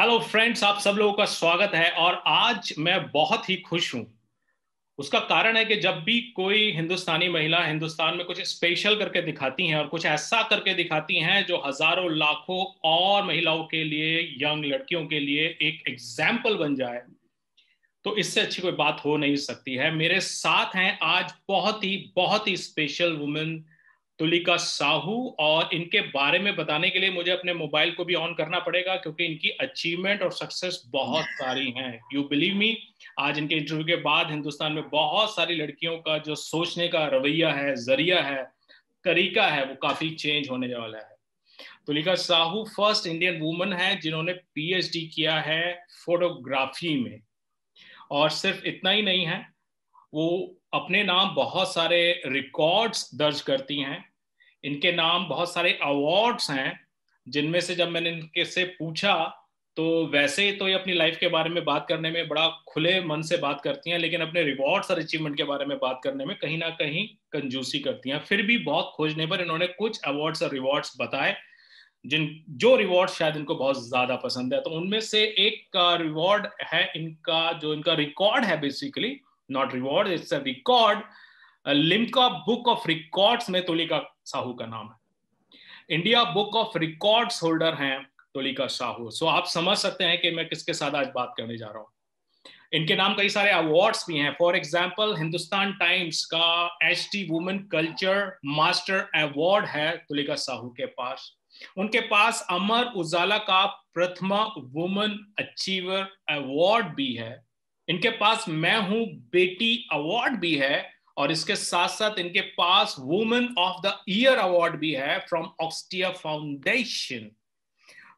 Hello friends, आप सब लोगों का स्वागत है। और आज मैं बहुत ही खुश हूं। उसका कारण है कि जब भी कोई हिंदुस्तानी महिला हिंदुस्तान में कुछ स्पेशल करके दिखाती हैं और कुछ ऐसा करके दिखाती हैं जो हजारों लाखों और महिलाओं के लिए, यंग लड़कियों के लिए एक एग्जाम्पल बन जाए, तो इससे अच्छी कोई बात हो नहीं सकती है। मेरे साथ हैं आज बहुत ही स्पेशल वुमेन, तुलिका साहू। और इनके बारे में बताने के लिए मुझे अपने मोबाइल को भी ऑन करना पड़ेगा, क्योंकि इनकी अचीवमेंट और सक्सेस बहुत सारी हैं। यू बिलीव मी, आज इनके इंटरव्यू के बाद हिंदुस्तान में बहुत सारी लड़कियों का जो सोचने का रवैया है, जरिया है, तरीका है, वो काफी चेंज होने वाला है। Tulika Sahu first Indian woman है जिन्होंने पीएचडी किया है फोटोग्राफी में। और सिर्फ इतना ही नहीं है, वो अपने नाम बहुत सारे रिकॉर्ड्स दर्ज करती हैं। इनके नाम बहुत सारे अवार्ड्स हैं, जिनमें से जब मैंने इनके से पूछा, तो वैसे तो ये अपनी लाइफ के बारे में बात करने में बड़ा खुले मन से बात करती हैं, लेकिन अपने रिवॉर्ड्स और अचीवमेंट के बारे में बात करने में कहीं ना कहीं कंजूसी करती हैं। फिर भी बहुत खोजने पर इन्होंने कुछ अवार्ड्स और रिवॉर्ड्स बताए, जिन जो रिवॉर्ड शायद इनको बहुत ज्यादा पसंद है। तो उनमें से एक रिवॉर्ड है इनका, जो इनका रिकॉर्ड है, basically not reward, it's a record. Limca book of records में तुलिका साहू का नाम है। India book of records holder हैं तुलिका साहू। सो आप समझ सकते हैं कि मैं किसके साथ आज बात करने जा रहा हूं। इनके नाम कई सारे अवार्ड्स भी हैं। फॉर एग्जाम्पल, हिंदुस्तान टाइम्स का HT women culture master award है तुलिका साहू के पास। उनके पास अमर उजाला का प्रथमा वुमेन अचीवर अवार्ड भी है। इनके पास मैं हूं बेटी अवार्ड भी है। और इसके साथ साथ इनके पास women of the year award भी है फ्रॉम ऑक्सटिया फाउंडेशन।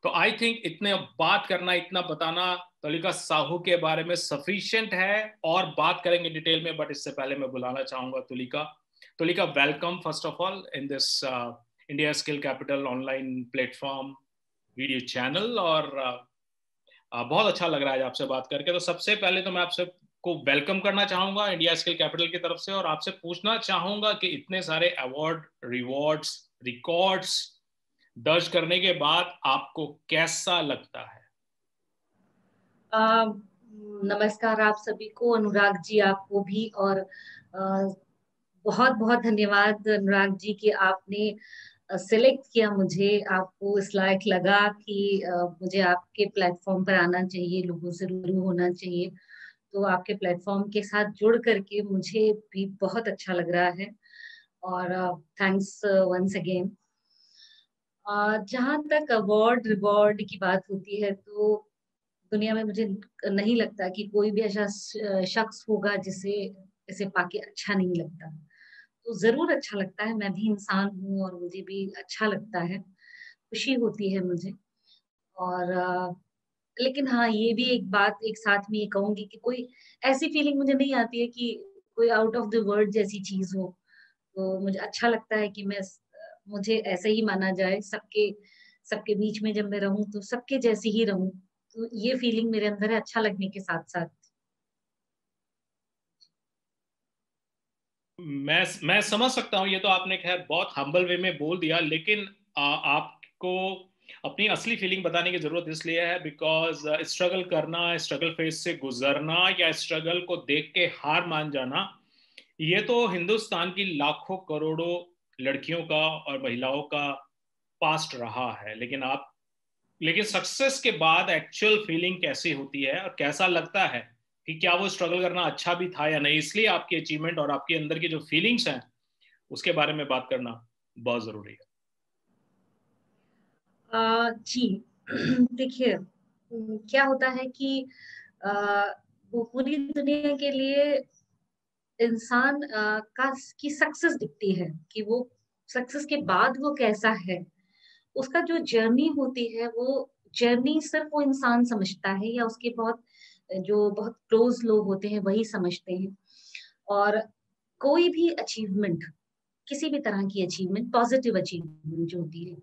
तो आई थिंक इतने बात करना, इतना बताना तुलिका साहू के बारे में सफिशिएंट है। और बात करेंगे डिटेल में, बट इससे पहले मैं बुलाना चाहूंगा Tulika. Tulika, welcome first of all in this India skill capital online platform video channel. और बहुत अच्छा लग रहा है आपसे बात करके। तो सबसे पहले तो मैं आपसे को वेलकम करना चाहूंगा इंडिया स्किल कैपिटल की तरफ से, और आपसे पूछना चाहूंगा कि इतने सारे अवार्ड, रिवॉर्ड्स, रिकॉर्ड्स दर्ज करने के बाद आपको कैसा लगता है? आ, नमस्कार आप सभी को, अनुराग जी आपको भी। और बहुत बहुत धन्यवाद अनुराग जी कि आपने सिलेक्ट किया मुझे। आपको इस लायक लगा कि मुझे आपके प्लेटफॉर्म पर आना चाहिए, लोगों से रूबरू होना चाहिए। तो आपके प्लेटफॉर्म के साथ जुड़ करके मुझे भी बहुत अच्छा लग रहा है। और थैंक्स वंस अगेन। जहाँ तक अवार्ड रिवॉर्ड की बात होती है, तो दुनिया में मुझे नहीं लगता कि कोई भी ऐसा शख्स होगा जिसे इसे पाके अच्छा नहीं लगता। तो जरूर अच्छा लगता है, मैं भी इंसान हूँ और मुझे भी अच्छा लगता है, खुशी होती है मुझे। और लेकिन हाँ, ये भी एक बात एक साथ में ये कहूंगी कि कोई ऐसी फीलिंग मुझे नहीं आती है कि कोई आउट ऑफ द वर्ल्ड जैसी चीज हो। तो मुझे अच्छा लगता है कि मुझे ऐसे ही माना जाए। सबके सबके बीच में जब मैं रहूं तो सबके जैसी ही रहूं। तो ये फीलिंग मेरे अंदर है, अच्छा लगने के साथ साथ। मैं समझ सकता हूँ। ये तो आपने खैर बहुत हम्बल वे में बोल दिया, लेकिन आपको अपनी असली फीलिंग बताने की जरूरत इसलिए है बिकॉज स्ट्रगल करना, स्ट्रगल फेज से गुजरना, या स्ट्रगल को देख के हार मान जाना, ये तो हिंदुस्तान की लाखों करोड़ों लड़कियों का और महिलाओं का पास्ट रहा है। लेकिन सक्सेस के बाद एक्चुअल फीलिंग कैसी होती है और कैसा लगता है कि क्या वो स्ट्रगल करना अच्छा भी था या नहीं, इसलिए आपकी अचीवमेंट और आपके अंदर की जो फीलिंग्स हैं उसके बारे में बात करना बहुत जरूरी है। जी। देखिए, क्या होता है कि आ, वो पूरी दुनिया के लिए इंसान का की सक्सेस दिखती है कि वो सक्सेस के बाद वो कैसा है। उसका जो जर्नी होती है, वो जर्नी सिर्फ वो इंसान समझता है, या उसके बहुत क्लोज लोग होते हैं वही समझते हैं। और कोई भी अचीवमेंट, किसी भी तरह की अचीवमेंट, पॉजिटिव अचीवमेंट जो होती है,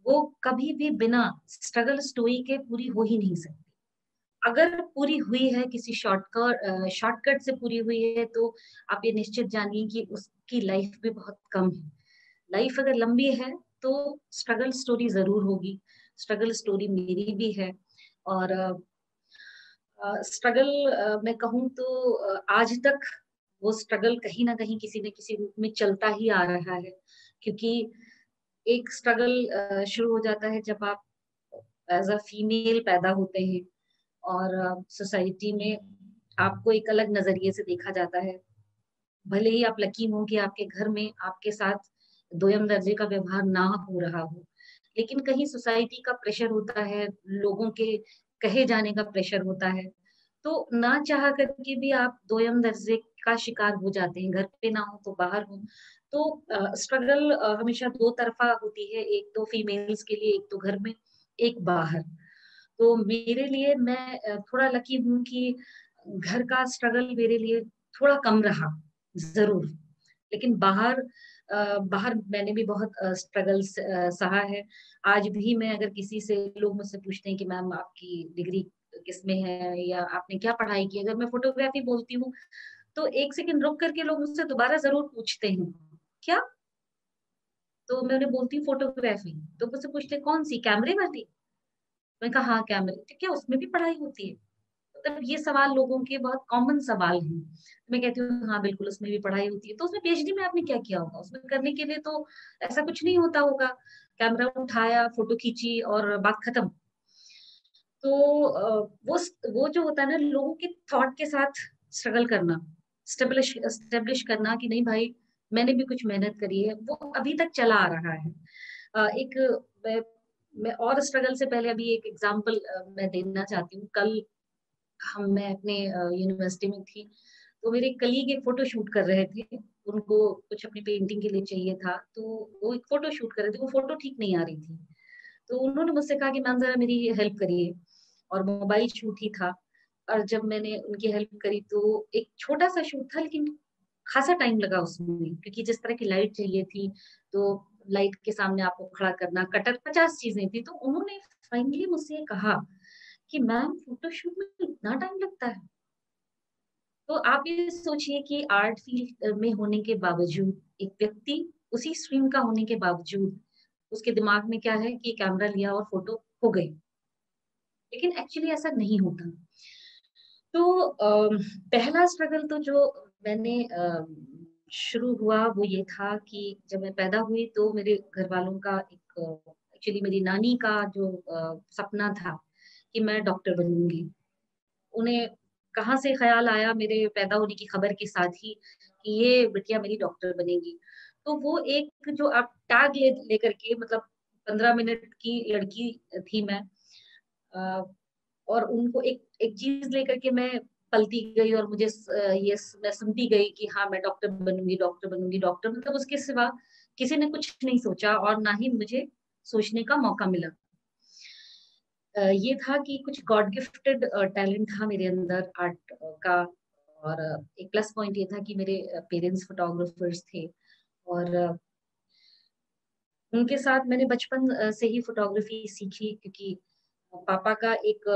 वो कभी भी बिना स्ट्रगल स्टोरी के पूरी हो ही नहीं सकती। अगर पूरी हुई है किसी शॉर्टकट से पूरी हुई है, तो आप ये निश्चित जानिए कि उसकी लाइफ भी बहुत कम है। लाइफ अगर लंबी है तो स्ट्रगल स्टोरी जरूर होगी। स्ट्रगल स्टोरी मेरी भी है। और स्ट्रगल मैं कहूँ तो आज तक वो स्ट्रगल कहीं न कहीं किसी न किसी रूप में चलता ही आ रहा है। क्योंकि एक स्ट्रगल शुरू हो जाता है जब आप एज़ अ फीमेल पैदा होते हैं और सोसाइटी में आपको एक अलग नज़रिए से देखा जाता है। भले ही आप लकी हो कि आपके घर में आपके साथ दोयम दर्जे का व्यवहार ना हो रहा हो, लेकिन कहीं सोसाइटी का प्रेशर होता है, लोगों के कहे जाने का प्रेशर होता है, तो ना चाह करके भी आप दोयम दर्जे का शिकार हो जाते हैं, घर पे ना हो तो बाहर हो। तो स्ट्रगल हमेशा दो तरफ़ा होती है, एक तो फीमेल्स के लिए, एक तो घर में, एक बाहर। तो मेरे लिए मैं थोड़ा लकी हूँ कि घर का स्ट्रगल मेरे लिए थोड़ा कम रहा, ज़रूर। लेकिन बाहर मैंने भी बहुत स्ट्रगल्स सहा है। आज भी मैं अगर किसी से लोग मुझसे पूछते हैं कि मैम आपकी डिग्री किसमें है या आपने क्या पढ़ाई की? अगर मैं फ़ोटोग्राफ़ी बोलती हूँ, तो 1 सेकंड रुक कर के लोग मुझसे दोबारा ज़रूर पूछते हैं, "क्या?" तो मैं उन्हें बोलती हूँ फ़ोटोग्राफ़ी, तो मुझसे पूछते हैं, "कौन-सी कैमरे वाली?" मैंने कहा, "हाँ, कैमरे।" "तो क्या उसमें भी पढ़ाई होती है?" मतलब ये सवाल लोगों के बहुत कॉमन सवाल हैं। मैं कहती हूँ हाँ, बिल्कुल उसमें भी पढ़ाई होती है। तो उसमें पीएचडी में आपने क्या किया होगा? उसमें करने के लिए तो ऐसा कुछ नहीं होता होगा। कैमरा उठाया, फ़ोटो खींची और बात खत्म। तो वो जो होता है ना लोगों के थॉट के साथ स्ट्रगल करना, एस्टेब्लिश करना कि नहीं भाई मैंने भी कुछ मेहनत करी है, वो अभी तक चला आ रहा है। एक मैं मैं और स्ट्रगल से पहले अभी एक एग्ज़ाम्पल मैं देना चाहती हूँ। कल मैं अपने यूनिवर्सिटी में थी, तो मेरे कलीग एक फ़ोटो शूट कर रहे थे। उनको कुछ अपनी पेंटिंग के लिए चाहिए था, तो वो एक फ़ोटो शूट कर रहे थे, वो फ़ोटो ठीक नहीं आ रही थी। तो उन्होंने मुझसे कहा कि मैम ज़रा मेरी हेल्प करिए और मोबाइल शूट ही था और जब मैंने उनकी हेल्प करी तो एक छोटा-सा शूट था लेकिन खासा टाइम लगा उसमें क्योंकि जिस तरह की लाइट चाहिए थी, तो लाइट के सामने आपको खड़ा करना, कटर 50 चीज़ें थी। तो उन्होंने फाइनली मुझसे ये कहा कि मैम फ़ोटोशूट में इतना टाइम लगता है? तो आप ये सोचिए कि आर्ट फ़ील्ड में होने के बावजूद एक व्यक्ति उसी स्ट्रीम का होने के बावजूद उसके दिमाग में क्या है कि कैमरा लिया और फ़ोटो हो गई। लेकिन एक्चुअली ऐसा नहीं होता। तो पहला स्ट्रगल तो जो मैंने शुरू हुआ वो ये था कि जब मैं पैदा हुई तो मेरे घरवालों का एक एक्चुअली मेरी नानी का जो सपना था कि मैं डॉक्टर बनूँगी। उन्हें कहाँ से ख़्याल आया मेरे पैदा होने की खबर के साथ ही कि ये बिटिया मेरी डॉक्टर बनेगी। तो वो एक जो आप टैग लेकर के मतलब 15 मिनट की लड़की थी मैं अ, और उनको एक एक चीज़ लेकर के मैं पलती गई और मुझे मैं सुनती गई कि हाँ, मैं डॉक्टर बनूँगी, डॉक्टर बनूँगी, डॉक्टर मतलब उसके सिवा किसी ने कुछ नहीं सोचा और ना ही मुझे सोचने का मौका मिला। ये था कि कुछ गॉड गिफ्टेड टैलेंट था मेरे अंदर आर्ट का और एक प्लस पॉइंट ये था कि मेरे पेरेंट्स फोटोग्राफर्स थे और उनके साथ मैंने बचपन से ही फोटोग्राफी सीखी क्योंकि पापा का एक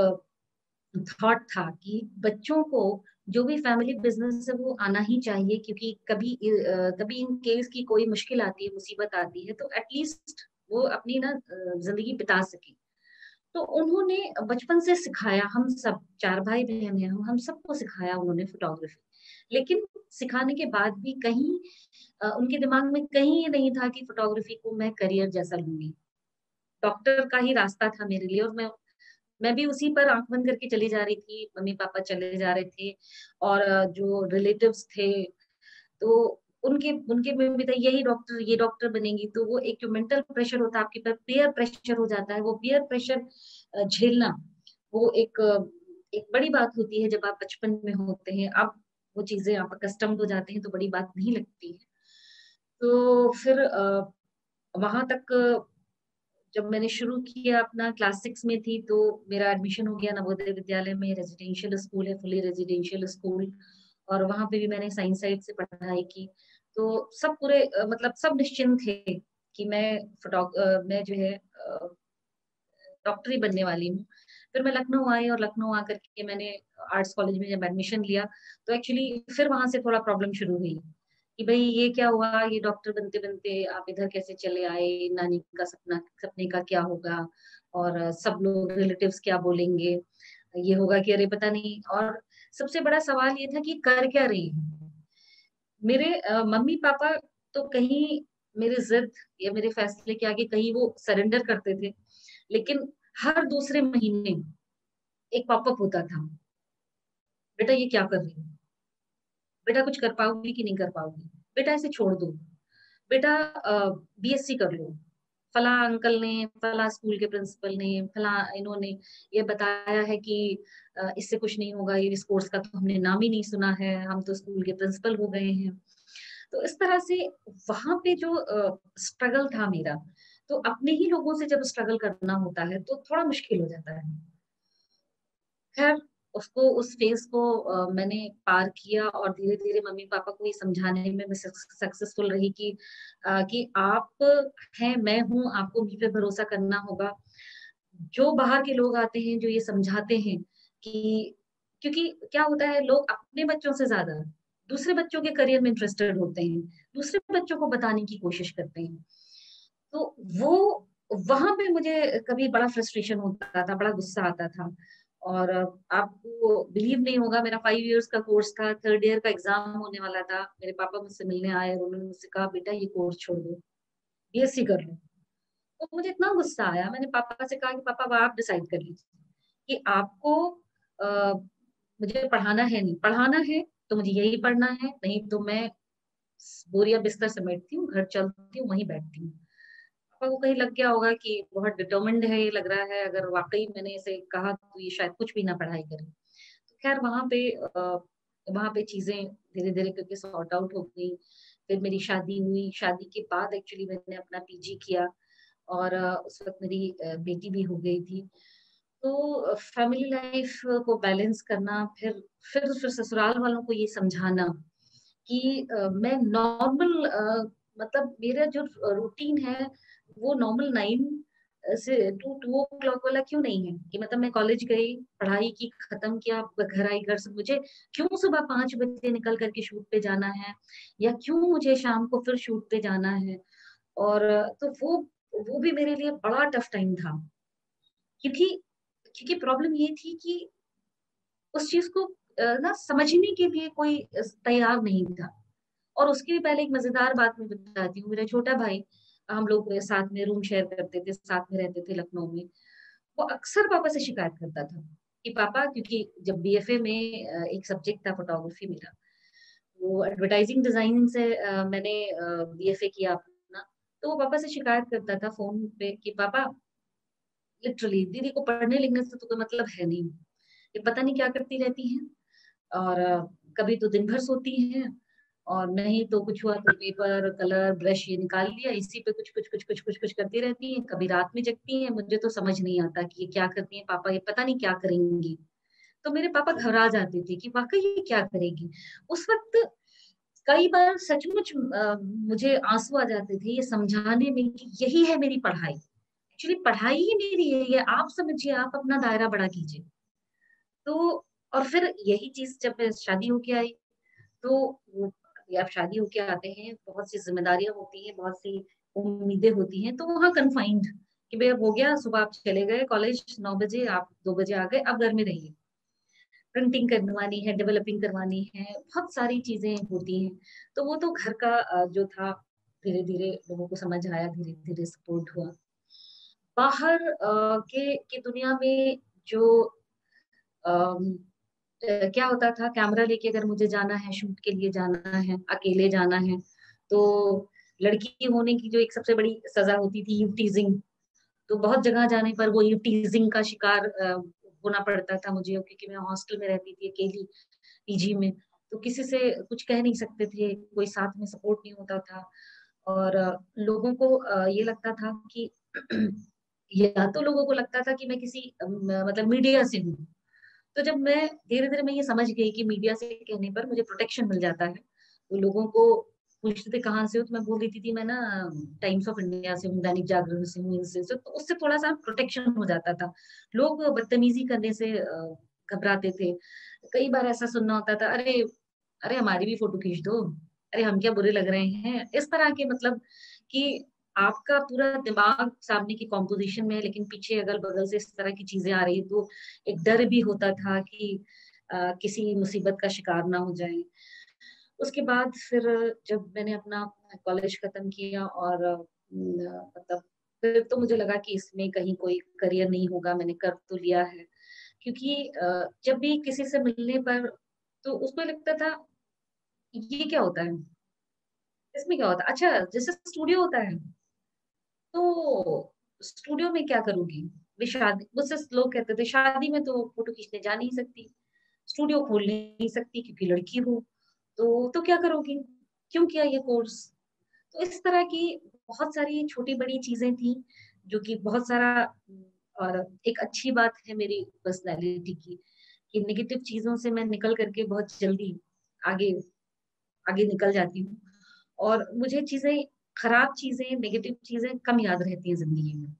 थॉट था कि बच्चों को जो भी फैमिली बिज़नेस है वो आना ही चाहिए क्योंकि कभी इन केस की कोई मुश्किल आती है, मुसीबत आती है तो एट लीस्ट वो अपनी ना ज़िंदगी बिता सकें। तो उन्होंने बचपन से सिखाया हम सब 4 भाई-बहन हैं हम सबको सिखाया उन्होंने फ़ोटोग्राफ़ी। लेकिन सिखाने के बाद भी कहीं उनके दिमाग में कहीं ये नहीं था कि फ़ोटोग्राफ़ी को मैं करियर जैसा लूँगी। डॉक्टर का ही रास्ता था मेरे लिए और मैं भी उसी पर आँख बंद करके चली जा रही थी, मम्मी-पापा चले जा रहे थे और जो रिलेटिव्स थे, तो उनके उनके में भी था यही डॉक्टर ये डॉक्टर बनेंगी, तो वो एक जो मेंटल प्रेशर होता है आपके ऊपर पीयर प्रेशर हो जाता है, वो पीयर प्रेशर झेलना, वो एक बड़ी बात होती है जब आप बचपन में होते हैं। अब वो चीज़ें आप अकस्टम्ड हो जाते हैं, तो बड़ी बात नहीं लगती है। तो फिर वहाँ तक जब मैंने शुरू किया अपना क्लास 6 में थी तो मेरा एडमिशन हो गया नवोदय विद्यालय में रेज़िडेंशियल स्कूल है, फुली रेज़िडेंशियल स्कूल और वहाँ पे भी मैंने साइंस साइड से पढ़ाई की। तो सब पूरे मतलब सब निश्चिंत थे कि मैं जो है डॉक्टर ही बनने वाली हूँ। फिर मैं लखनऊ आई और लखनऊ आकर के मैंने आर्ट्स कॉलेज में जब एडमिशन लिया, तो एक्चुअली फिर वहाँ से थोड़ा प्रॉब्लम शुरू हुई, कि भई ये क्या हुआ? ये डॉक्टर बनते-बनते आप इधर कैसे चले आए? नानी का सपने का क्या होगा? और सब लोग रिलेटिव्स क्या बोलेंगे, ये होगा कि अरे पता नहीं। और सबसे बड़ा सवाल ये था कि कर क्या रही है। मेरे मम्मी पापा तो कहीं मेरे जिद या मेरे फैसले के आगे कहीं वो सरेंडर करते थे, लेकिन हर दूसरे महीने एक पॉपअप होता था, बेटा ये क्या कर रही हो, बेटा कुछ कर पाओगी कि नहीं कर पाओगी, बेटा इसे छोड़ दो, बेटा बीएससी कर लो, फला अंकल ने, फला स्कूल के प्रिंसिपल ने, फला इन्होंने ये बताया है कि इससे कुछ नहीं होगा, ये इस कोर्स का तो हमने नाम ही नहीं सुना है, हम तो स्कूल के प्रिंसिपल हो गए हैं। तो इस तरह से वहां पे जो स्ट्रगल था मेरा, तो अपने ही लोगों से जब स्ट्रगल करना होता है तो थोड़ा मुश्किल हो जाता है। खैर, उसको उस फेज को मैंने पार किया और धीरे धीरे मम्मी पापा को ये समझाने में मैं सक्सेसफुल रही कि आप हैं, मैं हूं, आपको मुझ पे भरोसा करना होगा। जो बाहर के लोग आते हैं जो ये समझाते हैं कि, क्योंकि क्या होता है, लोग अपने बच्चों से ज्यादा दूसरे बच्चों के करियर में इंटरेस्टेड होते हैं, दूसरे बच्चों को बताने की कोशिश करते हैं। तो वो वहां पे मुझे कभी बड़ा फ्रस्ट्रेशन होता था, बड़ा गुस्सा आता था। और आपको बिलीव नहीं होगा, मेरा 5 इयर्स का कोर्स था, थर्ड ईयर का एग्जाम होने वाला था, मेरे पापा मुझसे मिलने आए और उन्होंने मुझसे कहा बेटा ये कोर्स छोड़ दो, बीएससी कर लो। तो मुझे इतना गुस्सा आया, मैंने पापा से कहा कि पापा अब आप डिसाइड कर लीजिए कि आपको आ, मुझे पढ़ाना है, नहीं पढ़ाना है तो मुझे यही पढ़ना है, नहीं तो मैं बोरिया बिस्तर समेटती हूँ, घर चलती हूँ, वहीं बैठती हूँ। पापा को कहीं लग गया होगा कि बहुत डिटर्मिन्ड है, ये लग रहा है अगर वाकई मैंने इसे कहा तो ये शायद कुछ भी ना पढ़ाई करे। तो खैर वहां पे चीजें धीरे धीरे करके सॉर्ट आउट हो गई। फिर मेरी शादी हुई, शादी के बाद एक्चुअली मैंने अपना पीजी किया और उस वक्त मेरी बेटी भी हो गई थी। तो फैमिली लाइफ को बैलेंस करना, फिर ससुराल वालों को ये समझाना कि मैं नॉर्मल, मतलब मेरा जो रूटीन है वो नॉर्मल 9 से 2 वाला क्यों नहीं है, कि मतलब मैं कॉलेज गई, पढ़ाई की, खत्म किया, घर आई, घर से मुझे क्यों सुबह 5 बजे निकल करके शूट पे जाना है, या क्यों मुझे शाम को फिर शूट पे जाना है। और तो वो भी मेरे लिए बड़ा टफ टाइम था, क्योंकि क्योंकि प्रॉब्लम ये थी कि उस चीज को ना समझने के लिए कोई तैयार नहीं था। और उसके भी पहले एक मजेदार बात मैं बताती हूँ। मेरा छोटा भाई, हम लोग साथ में रूम शेयर करते थे, साथ में रहते थे लखनऊ में। वो अक्सर पापा से शिकायत करता था कि पापा, क्योंकि जब बीएफए में एक सब्जेक्ट था फोटोग्राफी मेरा, वो एडवर्टाइजिंग डिजाइनिंग से मैंने बीएफए किया अपना। तो वो पापा से शिकायत करता था फोन पे कि पापा, लिटरली दीदी को पढ़ने लिखने से तो कोई मतलब है नहीं, ये पता नहीं क्या करती रहती हैं, और कभी तो दिन भर सोती हैं, और नहीं तो कुछ हुआ तो पेपर कलर ब्रश ये निकाल लिया, इसी पे कुछ करती रहती हैं, कभी रात में जगती हैं, मुझे तो समझ नहीं आता कि ये क्या करती हैं पापा, ये पता नहीं क्या करेंगी। तो मेरे पापा घबरा जाते थे कि वाकई ये क्या करेगी। उस वक्त कई बार सचमुच मुझे आंसू आ जाते थे ये समझाने में कि यही है मेरी पढ़ाई, एक्चुअली पढ़ाई ही मेरी है ये, आप समझिए, आप अपना दायरा बड़ा कीजिए। तो और फिर यही चीज जब मैं शादी होके आई, तो आप शादी होके आते हैं, बहुत सी जिम्मेदारियां होती हैं, बहुत सी उम्मीदें होती हैं, तो वहाँ कन्फाइंड कि भाई अब हो गया, सुबह आप चले गए कॉलेज 9 बजे, आप 2 बजे आ गए, अब घर में रहिए, प्रिंटिंग करवानी है, डेवलपिंग करवानी है, बहुत सारी चीजें होती हैं। तो वो तो घर का जो था, धीरे धीरे लोगों को समझ आया, धीरे धीरे सपोर्ट हुआ। बाहर के दुनिया में जो अम, क्या होता था, कैमरा लेके अगर मुझे जाना है, शूट के लिए जाना है, अकेले जाना है, तो लड़की होने की जो एक सबसे बड़ी सजा होती थी, टीजिंग। तो बहुत जगह जाने पर वो टीजिंग का शिकार होना पड़ता था मुझे, क्योंकि मैं हॉस्टल में रहती थी अकेली, पीजी में। तो किसी से कुछ कह नहीं सकते थे, कोई साथ में सपोर्ट नहीं होता था। और लोगों को ये लगता था कि या तो लोगों को लगता था कि मैं किसी मतलब मीडिया से हूँ। तो जब मैं धीरे धीरे मैं ये समझ गई कि मीडिया से कहने पर मुझे प्रोटेक्शन मिल जाता है, तो लोगों को पूछते थे कहाँ से हो, तो मैं बोल देती थी मैं ना टाइम्स ऑफ इंडिया से हूँ, दैनिक जागरण से हूँ, इनसे से, तो उससे थोड़ा सा प्रोटेक्शन हो जाता था। लोग बदतमीजी करने से घबराते थे। कई बार ऐसा सुनना होता था, अरे अरे हमारी भी फोटो खींच दो, अरे हम क्या बुरे लग रहे हैं, इस तरह के मतलब कि आपका पूरा दिमाग सामने की कॉम्पोजिशन में है, लेकिन पीछे अगल बगल से इस तरह की चीजें आ रही, तो एक डर भी होता था कि किसी मुसीबत का शिकार ना हो जाए। उसके बाद फिर जब मैंने अपना कॉलेज खत्म किया और मतलब फिर तो मुझे लगा कि इसमें कहीं कोई करियर नहीं होगा, मैंने कर तो लिया है। क्योंकि जब भी किसी से मिलने पर तो उसको लगता था ये क्या होता है, इसमें क्या होता है, अच्छा जैसे स्टूडियो होता है, तो स्टूडियो में क्या करूंगी, वे शादी, मुझसे लोग कहते थे शादी में तो फोटो खींचने जा नहीं सकती, स्टूडियो खोल नहीं सकती क्योंकि लड़की हो, तो क्या करोगी, क्यों किया ये कोर्स। तो इस तरह की बहुत सारी छोटी बड़ी चीजें थी जो कि बहुत सारा और एक अच्छी बात है मेरी पर्सनैलिटी की कि नेगेटिव चीजों से मैं निकल करके बहुत जल्दी आगे आगे निकल जाती हूँ, और मुझे चीजें, खराब चीजें, नेगेटिव चीजें कम याद रहती हैं जिंदगी में।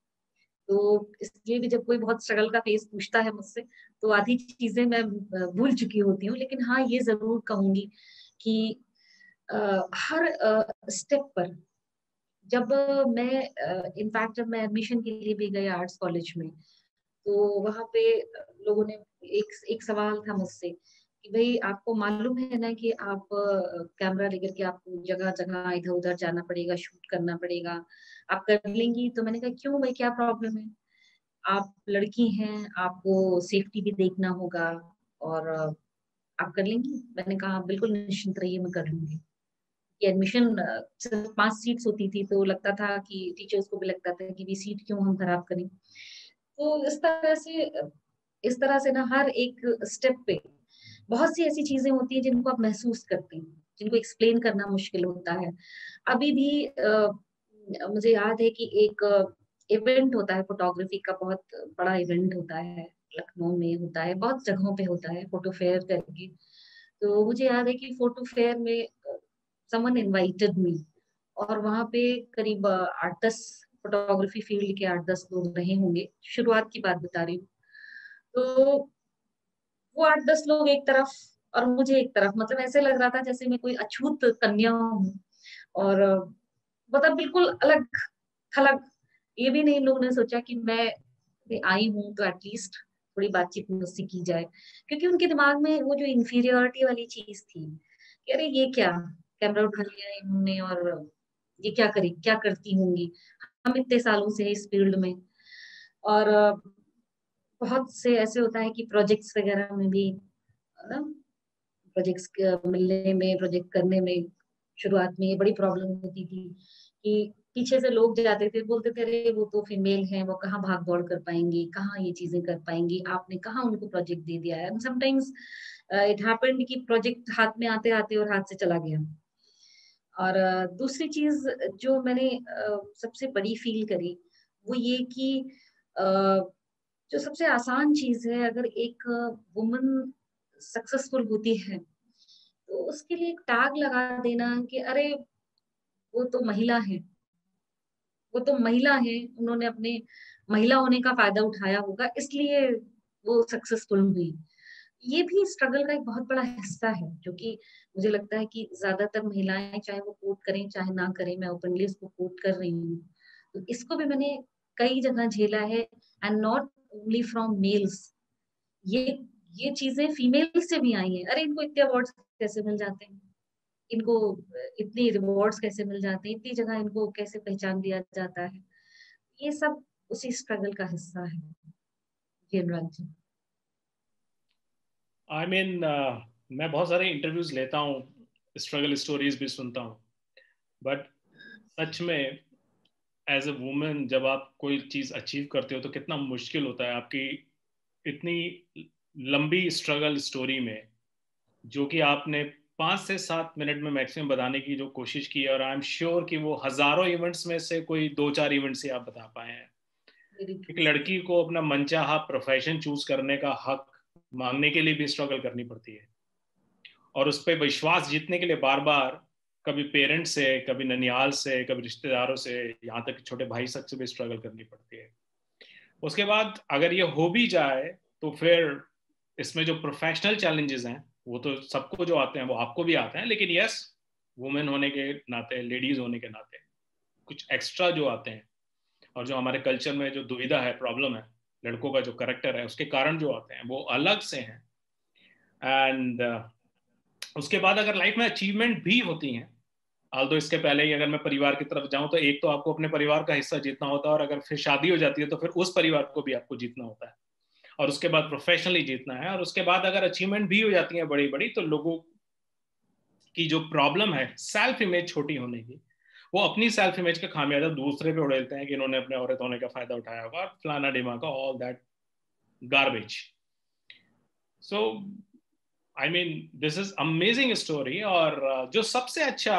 तो इसलिए भी जब कोई बहुत स्ट्रगल का फेस पूछता है मुझसे, तो आधी चीजें मैं भूल चुकी होती हूँ, लेकिन हाँ ये जरूर कहूंगी कि हर स्टेप पर, जब मैं इनफैक्ट जब मैं एडमिशन के लिए भी गई आर्ट्स कॉलेज में, तो वहां पे लोगों ने एक एक सवाल था मुझसे कि भाई आपको मालूम है ना कि आप कैमरा लेकर के आपको जगह जगह इधर उधर जाना पड़ेगा, शूट करना पड़ेगा, आप कर लेंगी। तो मैंने कहा क्यों भाई, क्या प्रॉब्लम है, आप लड़की हैं, आपको सेफ्टी भी देखना होगा, और आप कर लेंगी। मैंने कहा "आप बिल्कुल निश्चिंत रहिए, मैं कर लूंगी"। ये एडमिशन सिर्फ 5 सीट्स होती थी, तो लगता था कि टीचर्स को भी लगता था कि भी सीट क्यों हम खराब करें। तो इस तरह से ना हर एक स्टेप पे बहुत सी ऐसी चीजें होती है जिनको आप महसूस करते हैं, जिनको एक्सप्लेन करना मुश्किल होता है। अभी भी मुझे याद है कि एक इवेंट होता है फोटोग्राफी का, बहुत बड़ा इवेंट होता है, लखनऊ में होता है, बहुत जगहों पे होता है, फोटो फेयर करके। तो मुझे याद है कि फोटो फेयर में समवन इनवाइटेड मी, और वहां पे करीब 8-10 फोटोग्राफी फील्ड के 8-10 लोग रहे होंगे, शुरुआत की बात बता रही हूँ। तो वो 8-10 लोग एक तरफ और मुझे एक तरफ, मतलब ऐसे लग रहा था जैसे मैं कोई अछूत कन्या हूँ, और मतलब बिल्कुल अलग थलग। ये भी नहीं लोगों ने सोचा कि मैं आई हूँ तो एटलीस्ट थोड़ी बातचीत मुझसे की जाए, क्योंकि उनके दिमाग में वो जो इंफीरियोरिटी वाली चीज थी कि अरे ये क्या, कैमरा उठा लिया इन्होंने और ये क्या करी, क्या करती होंगी, हम इतने सालों से हैं इस फील्ड में। और बहुत से ऐसे होता है कि प्रोजेक्ट्स वगैरह में भी ना, प्रोजेक्ट्स मिलने में, प्रोजेक्ट करने में शुरुआत में ये बड़ी प्रॉब्लम होती थी कि पीछे से लोग जाते थे, बोलते थे अरे वो तो फीमेल है, वो कहाँ भाग दौड़ कर पाएंगी, कहाँ ये चीजें कर पाएंगी, आपने कहाँ उनको प्रोजेक्ट दे दिया है। समटाइम्स इट हैपेंड कि प्रोजेक्ट हाथ में आते आते और हाथ से चला गया। और दूसरी चीज जो मैंने सबसे बड़ी फील करी वो ये कि अ, जो सबसे आसान चीज है, अगर एक वुमन सक्सेसफुल होती है तो उसके लिए एक टैग लगा देना कि अरे वो तो महिला है, वो तो महिला है, उन्होंने अपने महिला होने का फायदा उठाया होगा इसलिए वो सक्सेसफुल हुई। ये भी स्ट्रगल का एक बहुत बड़ा हिस्सा है, जो कि मुझे लगता है कि ज्यादातर महिलाएं चाहे वो कोट करें चाहे ना करें, मैं ओपनली इसको कोट कर रही हूँ, तो इसको भी मैंने कई जगह झेला है, and not only from males. ये ये चीजें फीमेल से भी आई हैं, अरे इनको इतने अवार्ड्स कैसे मिल जाते हैं, इनको इतनी रिवॉर्ड्स कैसे मिल जाते हैं, इतनी जगह इनको कैसे पहचान दिया जाता है। ये सब उसी स्ट्रगल का हिस्सा है। जी अनुराग जी। आई मीन मैं बहुत सारे इंटरव्यूज लेता हूँ, स्ट्रगल स्टोरीज भी सुनता हूँ, बट सच में एज ए वुमेन जब आप कोई चीज़ अचीव करते हो तो कितना मुश्किल होता है आपकी इतनी लंबी स्ट्रगल स्टोरी में, जो कि आपने 5 से 7 मिनट में मैक्सिमम बताने की जो कोशिश की है, और आई एम श्योर कि वो हजारों इवेंट्स में से कोई 2-4 इवेंट्स ही आप बता पाए हैं। वेरी एक ट्रू। लड़की को अपना मनचाहा प्रोफेशन चूज करने का हक मांगने के लिए भी स्ट्रगल करनी पड़ती है, और उस पर विश्वास जीतने के लिए बार बार कभी पेरेंट्स से, कभी ननियाल से, कभी रिश्तेदारों से, यहाँ तक छोटे भाई तक से भी स्ट्रगल करनी पड़ती है। उसके बाद अगर ये हो भी जाए तो फिर इसमें जो प्रोफेशनल चैलेंजेस हैं वो तो सबको जो आते हैं वो आपको भी आते हैं, लेकिन यस, वुमेन होने के नाते, लेडीज होने के नाते कुछ एक्स्ट्रा जो आते हैं और जो हमारे कल्चर में जो दुविधा है, प्रॉब्लम है, लड़कों का जो करेक्टर है उसके कारण जो आते हैं वो अलग से हैं। एंड उसके बाद अगर लाइफ में अचीवमेंट भी होती हैं, तो इसके पहले ही अगर मैं परिवार की तरफ जाऊं तो एक तो आपको अपने परिवार का हिस्सा जीतना होता है, और अगर फिर शादी हो जाती है तो फिर उस परिवार को भी आपको जीतना होता है, और उसके बाद प्रोफेशनली जीतना है, और उसके बाद अगर अचीवमेंट भी हो जाती है बड़ी बड़ी, तो लोगों की जो प्रॉब्लम है सेल्फ इमेज छोटी होने की, वो अपनी सेल्फ इमेज का खामियाजा दूसरे पे उड़ेलते हैं कि इन्होंने अपने औरत होने का फायदा उठाया होगा, फलाना डिमाका, all that garbage. So I mean this is amazing story. और जो सबसे अच्छा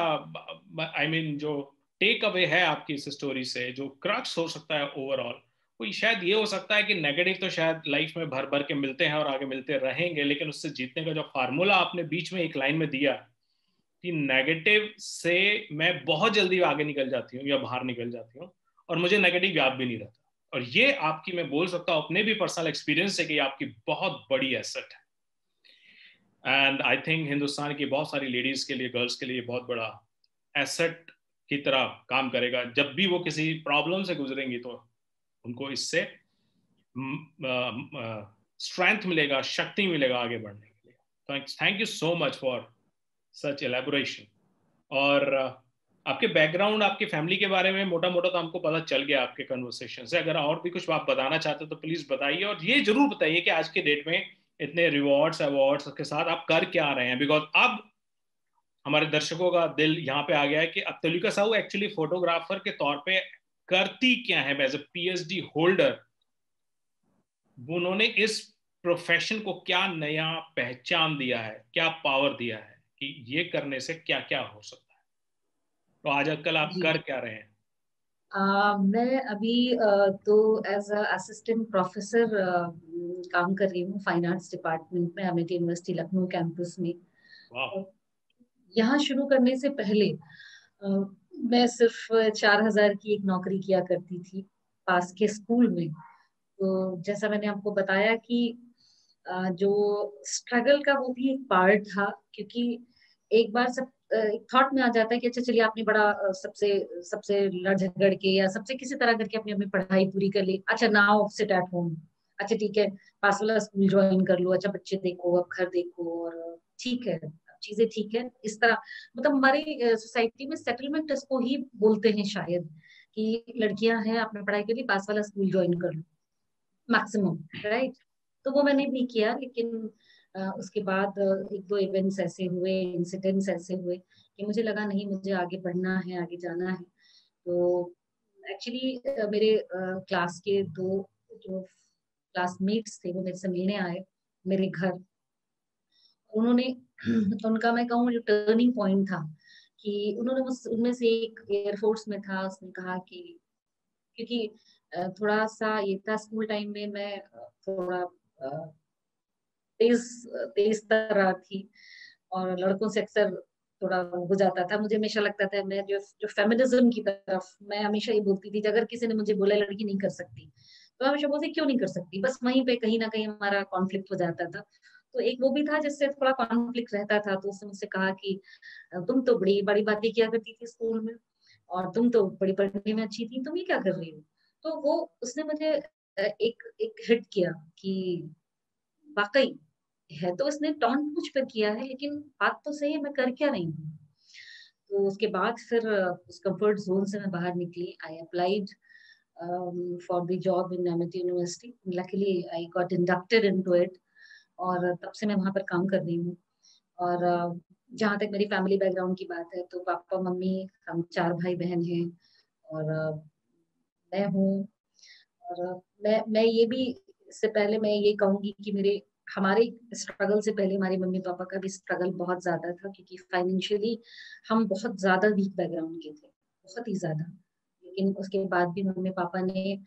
आई मीन जो टेक अवे है आपकी इस स्टोरी से, जो क्रक्स हो सकता है ओवरऑल, वो शायद ये हो सकता है कि नेगेटिव तो शायद लाइफ में भर भर के मिलते हैं और आगे मिलते रहेंगे, लेकिन उससे जीतने का जो फार्मूला आपने बीच में एक लाइन में दिया कि नेगेटिव से मैं बहुत जल्दी आगे निकल जाती हूँ या बाहर निकल जाती हूँ, और मुझे नेगेटिव याद भी नहीं रहता, और ये आपकी, मैं बोल सकता हूँ अपने भी पर्सनल एक्सपीरियंस से, कि आपकी बहुत बड़ी एसेट है। एंड आई थिंक हिंदुस्तान की बहुत सारी लेडीज के लिए, गर्ल्स के लिए बहुत बड़ा एसेट की तरह काम करेगा। जब भी वो किसी प्रॉब्लम से गुजरेंगी तो उनको इससे स्ट्रेंथ मिलेगा, शक्ति मिलेगा आगे बढ़ने के लिए। Thank you so much for such elaboration. और आपके बैकग्राउंड, आपकी फैमिली के बारे में मोटा मोटा तो हमको पता चल गया आपके कन्वर्सेशन से। अगर और भी कुछ आप बताना चाहते हो तो प्लीज बताइए, और ये जरूर बताइए कि आज के डेट में इतने रिवॉर्ड्स अवार्ड्स के साथ आप कर क्या रहे हैं, बिकॉज अब हमारे दर्शकों का दिल यहाँ पे आ गया है कि अब तुलिका साहू एक्चुअली फोटोग्राफर के तौर पे करती क्या है। एज ए पीएचडी होल्डर उन्होंने इस प्रोफेशन को क्या नया पहचान दिया है, क्या पावर दिया है कि ये करने से क्या क्या हो सकता है। तो आज कल आप जी। कर क्या रहे हैं? मैं अभी तो एज असिस्टेंट प्रोफेसर काम कर रही हूँ फाइन आर्ट्स डिपार्टमेंट में, अमिटी यूनिवर्सिटी लखनऊ कैंपस में। वाह। यहाँ शुरू करने से पहले अ, मैं सिर्फ 4,000 की एक नौकरी किया करती थी पास के स्कूल में। तो जैसा मैंने आपको बताया कि जो स्ट्रगल का वो भी एक पार्ट था, क्योंकि एक बार सब एक थॉट में आ जाता है कि अच्छा चलिए आपने बड़ा सबसे सबसे लड़ झगड़ के या सबसे किसी तरह करके अपनी अपनी पढ़ाई पूरी कर ली, अच्छा नाउ सिट एट होम, अच्छा ठीक है पास वाला स्कूल ज्वाइन कर लो, अच्छा बच्चे देखो अब घर देखो, और ठीक है चीजें ठीक है इस तरह। मतलब हमारी सोसाइटी में सेटलमेंट इसको ही बोलते हैं शायद, कि लड़कियां हैं अपने पढ़ाई के लिए पास वाला स्कूल ज्वाइन कर लो मैक्सिमम, राइट। तो वो मैंने भी किया, लेकिन उसके बाद एक दो इवेंट्स ऐसे हुए, इंसिडेंट्स ऐसे हुए कि मुझे लगा नहीं मुझे आगे बढ़ना है, आगे जाना है। तो एक्चुअली मेरे क्लास के दो जो क्लासमेट्स थे वो मेरे से मिलने आए मेरे घर। उन्होंने उनका मैं कहूँ जो टर्निंग पॉइंट था कि उन्होंने उनमें से एक एयरफोर्स में था, उसने कहा कि क्योंकि थोड़ा सा ये था स्कूल टाइम में मैं थोड़ा तेज तेज तरह थी, और लड़कों से अक्सर थोड़ा हो जाता था। मुझे हमेशा लगता था, मैं जो जो फेमिनिज्म की तरफ मैं हमेशा ये बोलती थी कि अगर किसी ने मुझे बोला लड़की नहीं कर सकती, तो हमेशा बोलती क्यों नहीं कर सकती, बस वहीं पे कहीं ना कहीं हमारा कॉन्फ्लिक्ट हो जाता था। तो एक वो भी था जिससे थोड़ा कॉन्फ्लिक्ट रहता था, तो उसने मुझसे कहा कि तुम तो बड़ी बड़ी बातें किया करती थी स्कूल में, और तुम तो बड़ी पढ़ने में अच्छी थी, तुम ये क्या कर रही हो। तो वो उसने मुझे एक एक हिट किया कि वाकई है, तो उसने टॉन्ट मुझ पर किया है, लेकिन बात तो सही है, मैं कर क्या रही हूँ। तो उसके बाद फिर उस कंफर्ट जोन से मैं बाहर निकली। I applied for the job in Amity university, luckily I got inducted into it, और तब से मैं वहां पर काम कर रही हूँ। और जहाँ तक मेरी फैमिली बैकग्राउंड की बात है, तो पापा मम्मी हम चार भाई बहन हैं, और मैं हूँ। और मैं ये भी, इससे पहले मैं ये कहूंगी कि मेरे हमारे स्ट्रगल से पहले हमारे मम्मी पापा का भी स्ट्रगल बहुत ज्यादा था, क्योंकि फाइनेंशियली हम बहुत ज्यादा वीक बैकग्राउंड के थे, बहुत ही ज्यादा। लेकिन उसके बाद भी मम्मी पापा ने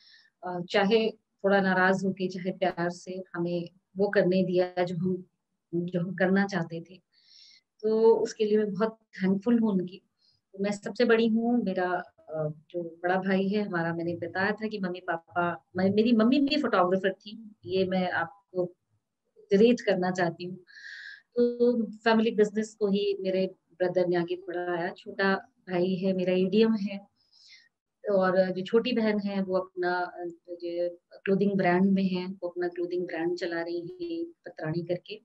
चाहे थोड़ा नाराज होके चाहे प्यार से हमें वो करने दिया जो हम करना चाहते थे। तो उसके लिए मैं बहुत थैंकफुल हूँ उनकी। तो मैं सबसे बड़ी हूँ, मेरा जो बड़ा भाई है हमारा, मैंने बताया था कि मम्मी पापा, मेरी मम्मी भी फोटोग्राफर थी, ये मैं आपको रिलेट करना चाहती हूँ। तो फैमिली बिजनेस को ही मेरे ब्रदर ने आगे बढ़ाया। छोटा भाई है मेरा, ईडीएम है, और जो छोटी बहन है वो अपना जो क्लोथिंग ब्रांड में है, वो अपना क्लोथिंग ब्रांड चला रही है पतरानी करके।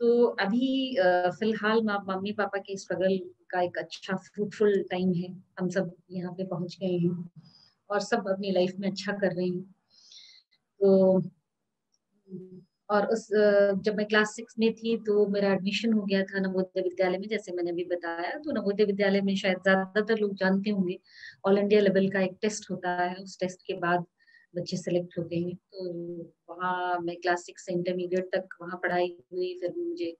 तो अभी फिलहाल मम्मी पापा के स्ट्रगल का एक अच्छा फ्रूटफुल टाइम है। हम सब यहाँ पे पहुंच गए हैं और सब अपनी लाइफ में अच्छा कर रहे हैं। तो और जब मैं क्लास 6 में थी तो मेरा एडमिशन हो गया था नवोदय विद्यालय में, जैसे मैंने अभी बताया। तो नवोदय विद्यालय में शायद ज्यादातर लोग जानते होंगे, ऑल इंडिया लेवल का एक टेस्ट होता है, उस टेस्ट के बाद बच्चे सेलेक्ट होते हैं। तो वहाँ मैं क्लास 6 से इंटरमीडिएट तक वहाँ पढ़ाई हुई। फिर मुझे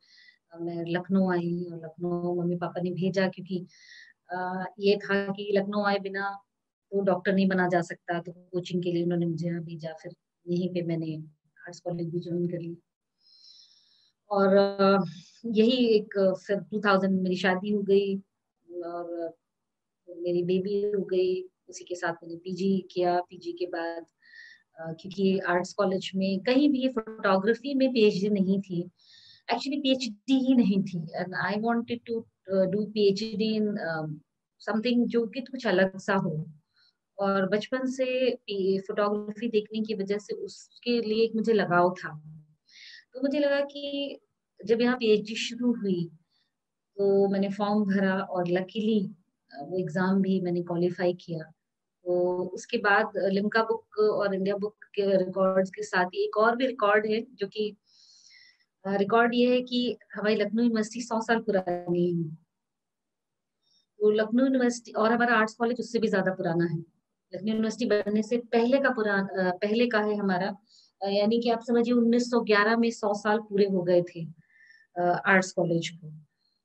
मैं लखनऊ आई, और लखनऊ मम्मी पापा ने भेजा, क्योंकि ये था कि लखनऊ आए बिना तो डॉक्टर नहीं बना जा सकता। तो कोचिंग के लिए उन्होंने मुझे यहाँ भेजा। फिर यहीं पे मैंने आर्ट्स कॉलेज भी ज्वाइन कर ली। और यही एक फिर 2000 मेरी शादी हो गई और मेरी बेबी हो गई। उसी के साथ मैंने पीजी किया। पीजी के बाद क्योंकि आर्ट्स कॉलेज में कहीं भी फोटोग्राफी में पीएचडी नहीं थी, एक्चुअली पीएचडी ही नहीं थी, and I wanted to do PhD in something जो कि कुछ अलग सा हो। और बचपन से फोटोग्राफी देखने की वजह से उसके लिए एक मुझे लगाव था। तो मुझे लगा कि जब यहाँ पीएचडी शुरू हुई तो मैंने फॉर्म भरा, और लकीली वो एग्जाम भी मैंने क्वालिफाई किया। तो उसके बाद लिम्का बुक और इंडिया बुक के रिकॉर्ड्स के साथ ही एक और भी रिकॉर्ड है, जो कि रिकॉर्ड ये है कि हमारी लखनऊ यूनिवर्सिटी 100 साल पुरानी है। तो लखनऊ यूनिवर्सिटी और हमारा आर्ट्स कॉलेज उससे भी ज्यादा पुराना है। लखनऊ यूनिवर्सिटी बनने से पहले का पहले का है हमारा। यानी कि आप समझिए 1911 में 100 साल पूरे हो गए थे आर्ट्स कॉलेज को।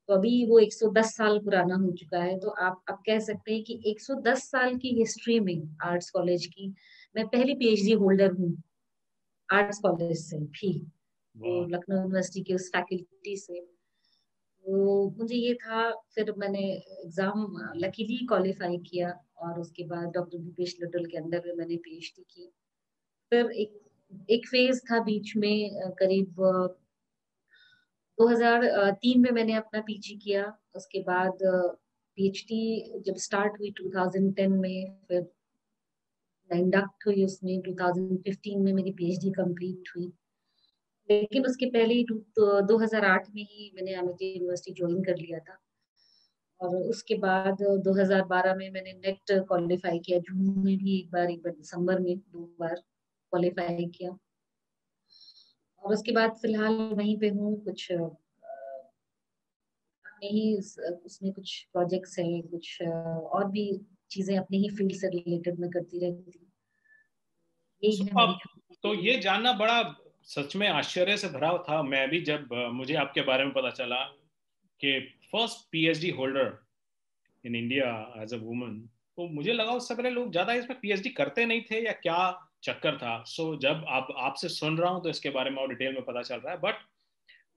तो अभी वो 110 साल पुराना हो चुका है। तो आप कह सकते हैं कि 110 साल की हिस्ट्री में आर्ट्स कॉलेज की मैं पहली पीएचडी होल्डर हूँ आर्ट्स कॉलेज से भी, तो वाह। लखनऊ यूनिवर्सिटी के उस फैकल्टी से। तो मुझे ये था। फिर मैंने एग्जाम लकीली क्वालिफाई किया, और उसके बाद डॉक्टर भूपेश लडल के अंदर में मैंने पीएचडी की। फिर एक फेज था बीच में, करीब 2003 में मैंने अपना पीजी किया। उसके बाद पीएचडी जब स्टार्ट हुई 2010 में, फिर मैं इंडक्ट हुई उसमें। 2015 में मेरी पीएचडी कंप्लीट हुई। लेकिन उसके पहले ही 2008 में ही मैंने एमिटी यूनिवर्सिटी ज्वाइन कर लिया था। और उसके बाद 2012 में मैंने नेट क्वालिफाई किया, जून में भी एक बार दिसंबर में 2 बार क्वालिफाई किया। और उसके बाद फिलहाल वहीं पे हूँ। कुछ अपने ही उसमें कुछ प्रोजेक्ट्स हैं, कुछ और भी चीजें अपने ही फील्ड से रिलेटेड मैं करती रहती हूँ। यही है मेरी आप छोटी तो सी। ये जानना बड़ा सच में आश्चर्य से भरा था। मैं भी जब मुझे आपके बारे में पता चला कि first PhD holder in India as a woman, तो मुझे लगा उससे पहले लोग ज्यादा इसमें पीएचडी करते नहीं थे या क्या चक्कर था। सो जब आपसे सुन रहा हूँ तो इसके बारे में और डिटेल में पता चल रहा है। बट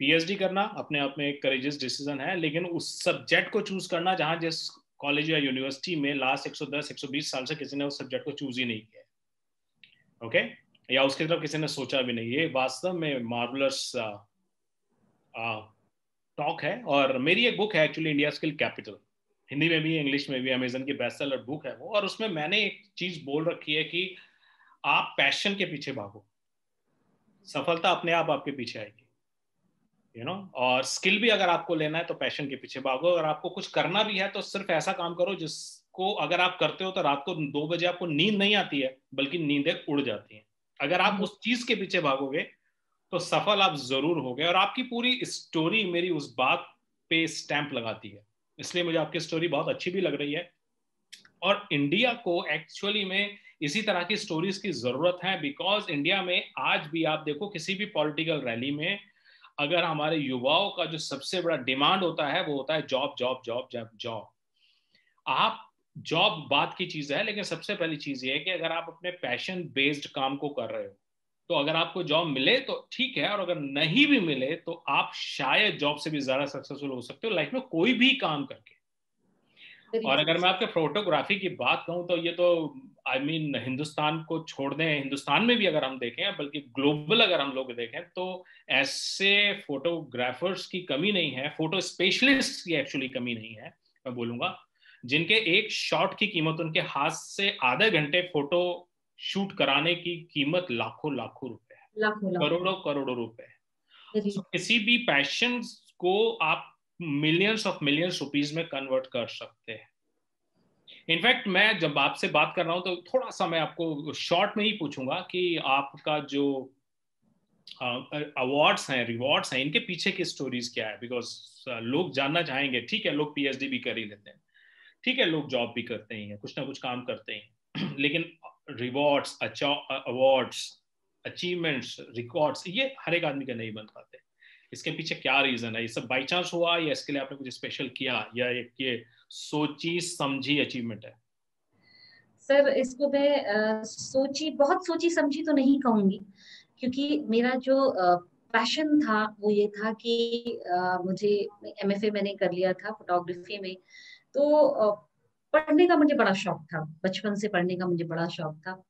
पीएचडी करना अपने आप में एक करेजियस डिसीजन है, लेकिन उस सब्जेक्ट को चूज करना जहां जिस कॉलेज या यूनिवर्सिटी में लास्ट 110 120 साल से किसी ने उस सब्जेक्ट को चूज ही नहीं किया, ओके, या उसकी तरफ किसी ने सोचा भी नहीं, ये वास्तव में मार्वलस टॉक है। और मेरी एक बुक है actually, India skill capital, Hindi में भी इंग्लिश में भी अमेजन की बेस्ट सेलर बुक है वो। और उसमें मैंने एक चीज बोल रखी है कि आप पैशन के पीछे भागो, सफलता अपने आप आपके पीछे आएगी, और स्किल भी अगर आपको लेना है तो पैशन के पीछे भागो। अगर आपको कुछ करना भी है तो सिर्फ ऐसा काम करो जिसको अगर आप करते हो तो रात को 2 बजे आपको नींद नहीं आती है, बल्कि नींदें उड़ जाती हैं। अगर आप उस चीज के पीछे भागोगे तो सफल आप जरूर होगे। और आपकी पूरी स्टोरी मेरी उस बात पे स्टैंप लगाती है, इसलिए मुझे आपकी स्टोरी बहुत अच्छी भी लग रही है। और इंडिया को एक्चुअली में इसी तरह की स्टोरीज की जरूरत है, बिकॉज इंडिया में आज भी आप देखो किसी भी पॉलिटिकल रैली में अगर हमारे युवाओं का जो सबसे बड़ा डिमांड होता है वो होता है job job job job job. आप जॉब बात की चीज है, लेकिन सबसे पहली चीज ये है कि अगर आप अपने पैशन बेस्ड काम को कर रहे हो तो अगर आपको जॉब मिले तो ठीक है, और अगर नहीं भी मिले तो आप शायद जॉब से भी ज्यादा सक्सेसफुल हो सकते हो लाइफ में कोई भी काम करके। और अगर मैं आपके फोटोग्राफी की बात कहूँ तो ये तो आई मीन हिंदुस्तान को छोड़ दें, हिंदुस्तान में भी अगर हम देखें, बल्कि ग्लोबल अगर हम लोग देखें, तो ऐसे फोटोग्राफर्स की कमी नहीं है, फोटो स्पेशलिस्ट की एक्चुअली कमी नहीं है मैं बोलूँगा, जिनके एक शॉट की कीमत, उनके हाथ से आधे घंटे फोटो शूट कराने की कीमत लाखों लाखों रुपए है, लाखों लाखों, करोड़ों करोड़ों रुपए है। वेरी, So, किसी भी पैशन को आप मिलियंस रुपीज में कन्वर्ट कर सकते हैं। इनफैक्ट मैं जब आपसे बात कर रहा हूं तो थोड़ा सा मैं आपको शॉर्ट में ही पूछूंगा कि आपका जो अवार्ड्स हैं, रिवॉर्ड्स हैं, इनके पीछे की स्टोरीज क्या है? बिकॉज लोग जानना चाहेंगे। ठीक है, लोग पीएचडी भी कर ही लेते हैं, ठीक है, लोग जॉब भी करते ही हैं, कुछ ना कुछ काम करते हैं, लेकिन रिवॉर्ड्स, अवार्ड्स, अचीवमेंट्स, रिकॉर्ड्स, ये हर एक आदमी का नहीं बन पाते। इसके पीछे क्या रीजन है? ये सब बाई चांस हुआ या इसके लिए आपने कुछ स्पेशल किया, या एक ये सोची समझी अचीवमेंट है? सर इसको मैं सोची, बहुत सोची समझी तो नहीं कहूंगी, क्योंकि मेरा जो पैशन था वो ये था कि मुझे एमएफए मैंने कर लिया था फोटोग्राफी में। तो पढ़ने का मुझे बड़ा शौक था, बचपन से पढ़ने का मुझे बड़ा शौक था।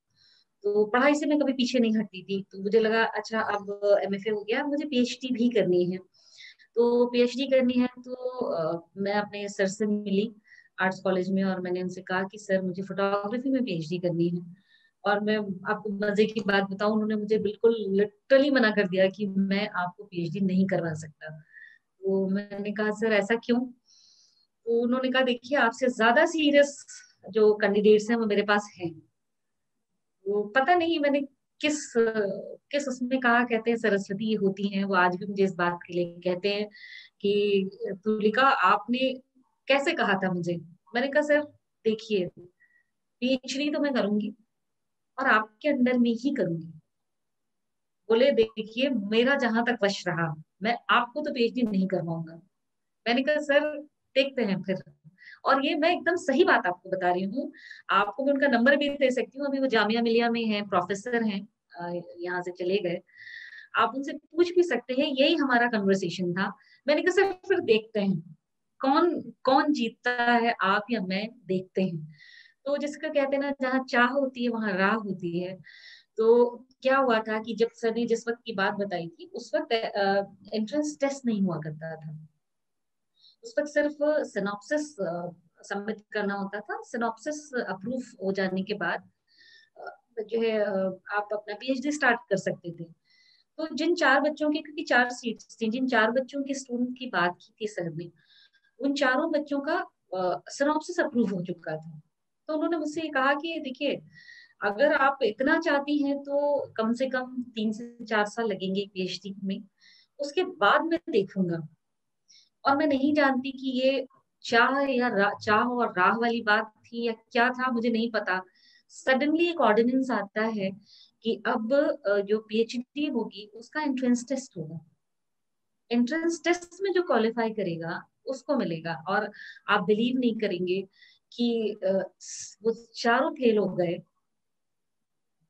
तो पढ़ाई से मैं कभी पीछे नहीं हटती थी। तो मुझे लगा अच्छा अब एमएफए हो गया, मुझे पीएचडी भी करनी है। तो पीएचडी करनी है तो मैं अपने सर से मिली आर्ट्स कॉलेज में, और मैंने उनसे कहा कि सर मुझे फोटोग्राफी में पीएचडी करनी है। और मैं आपको मजे की बात बताऊं, उन्होंने मुझे बिल्कुल लिटरली मना कर दिया कि मैं आपको पीएचडी नहीं करवा सकता। तो मैंने कहा सर ऐसा क्यों? तो उन्होंने कहा देखिए आपसे ज्यादा सीरियस जो कैंडिडेट्स हैं वो मेरे पास हैं। वो पता नहीं मैंने किस किस उसमें कहा, कहते हैं सरस्वती होती हैं, वो आज भी मुझे इस बात के लिए कहते हैं कि तुलिका आपने कैसे कहा था मुझे। मैंने कहा सर देखिए पीएचडी तो मैं करूंगी और आपके अंडर में ही करूंगी। बोले देखिए मेरा जहां तक वश रहा, मैं आपको तो पीएचडी नहीं करवाऊंगा। मैंने कहा सर देखते हैं फिर। और ये मैं एकदम सही बात आपको बता रही हूँ। आपको मैं उनका नंबर भी दे सकती हूँ, अभी वो जामिया मिलिया में है, प्रोफेसर हैं, यहाँ से चले गए। आप उनसे पूछ भी सकते हैं, यही हमारा कन्वर्सेशन था। मैंने कहा सर फिर देखते हैं कौन कौन जीतता है, आप या मैं, देखते हैं। तो जिसका कहते हैं ना, जहाँ चाह होती है वहां राह होती है। तो क्या हुआ था कि जब सर ने जिस वक्त की बात बताई थी उस वक्त एंट्रेंस टेस्ट नहीं हुआ करता था। उस वक्त सिर्फ सिनॉप्सिस सबमिट करना होता था। सिनॉप्सिस अप्रूव हो जाने के बाद जो है आप अपना पीएचडी स्टार्ट कर सकते थे। तो जिन चार बच्चों की, क्योंकि चार सीट्स थी, जिन चार बच्चों के स्टूडेंट की बात की थी सर ने, उन चारों बच्चों का सिनॉप्सिस अप्रूव हो चुका था। तो उन्होंने मुझसे ये कहा कि देखिए अगर आप इतना चाहती हैं तो कम से कम 3 से 4 साल लगेंगे पीएचडी में, उसके बाद मैं देखूंगा। और मैं नहीं जानती कि ये चाह या चाह और राह वाली बात थी या क्या था, मुझे नहीं पता। सडनली एक ऑर्डिनेंस आता है कि अब जो पीएचडी होगी उसका एंट्रेंस टेस्ट होगा। एंट्रेंस टेस्ट में जो क्वालिफाई करेगा उसको मिलेगा। और आप बिलीव नहीं करेंगे कि वो चारों फेल हो गए,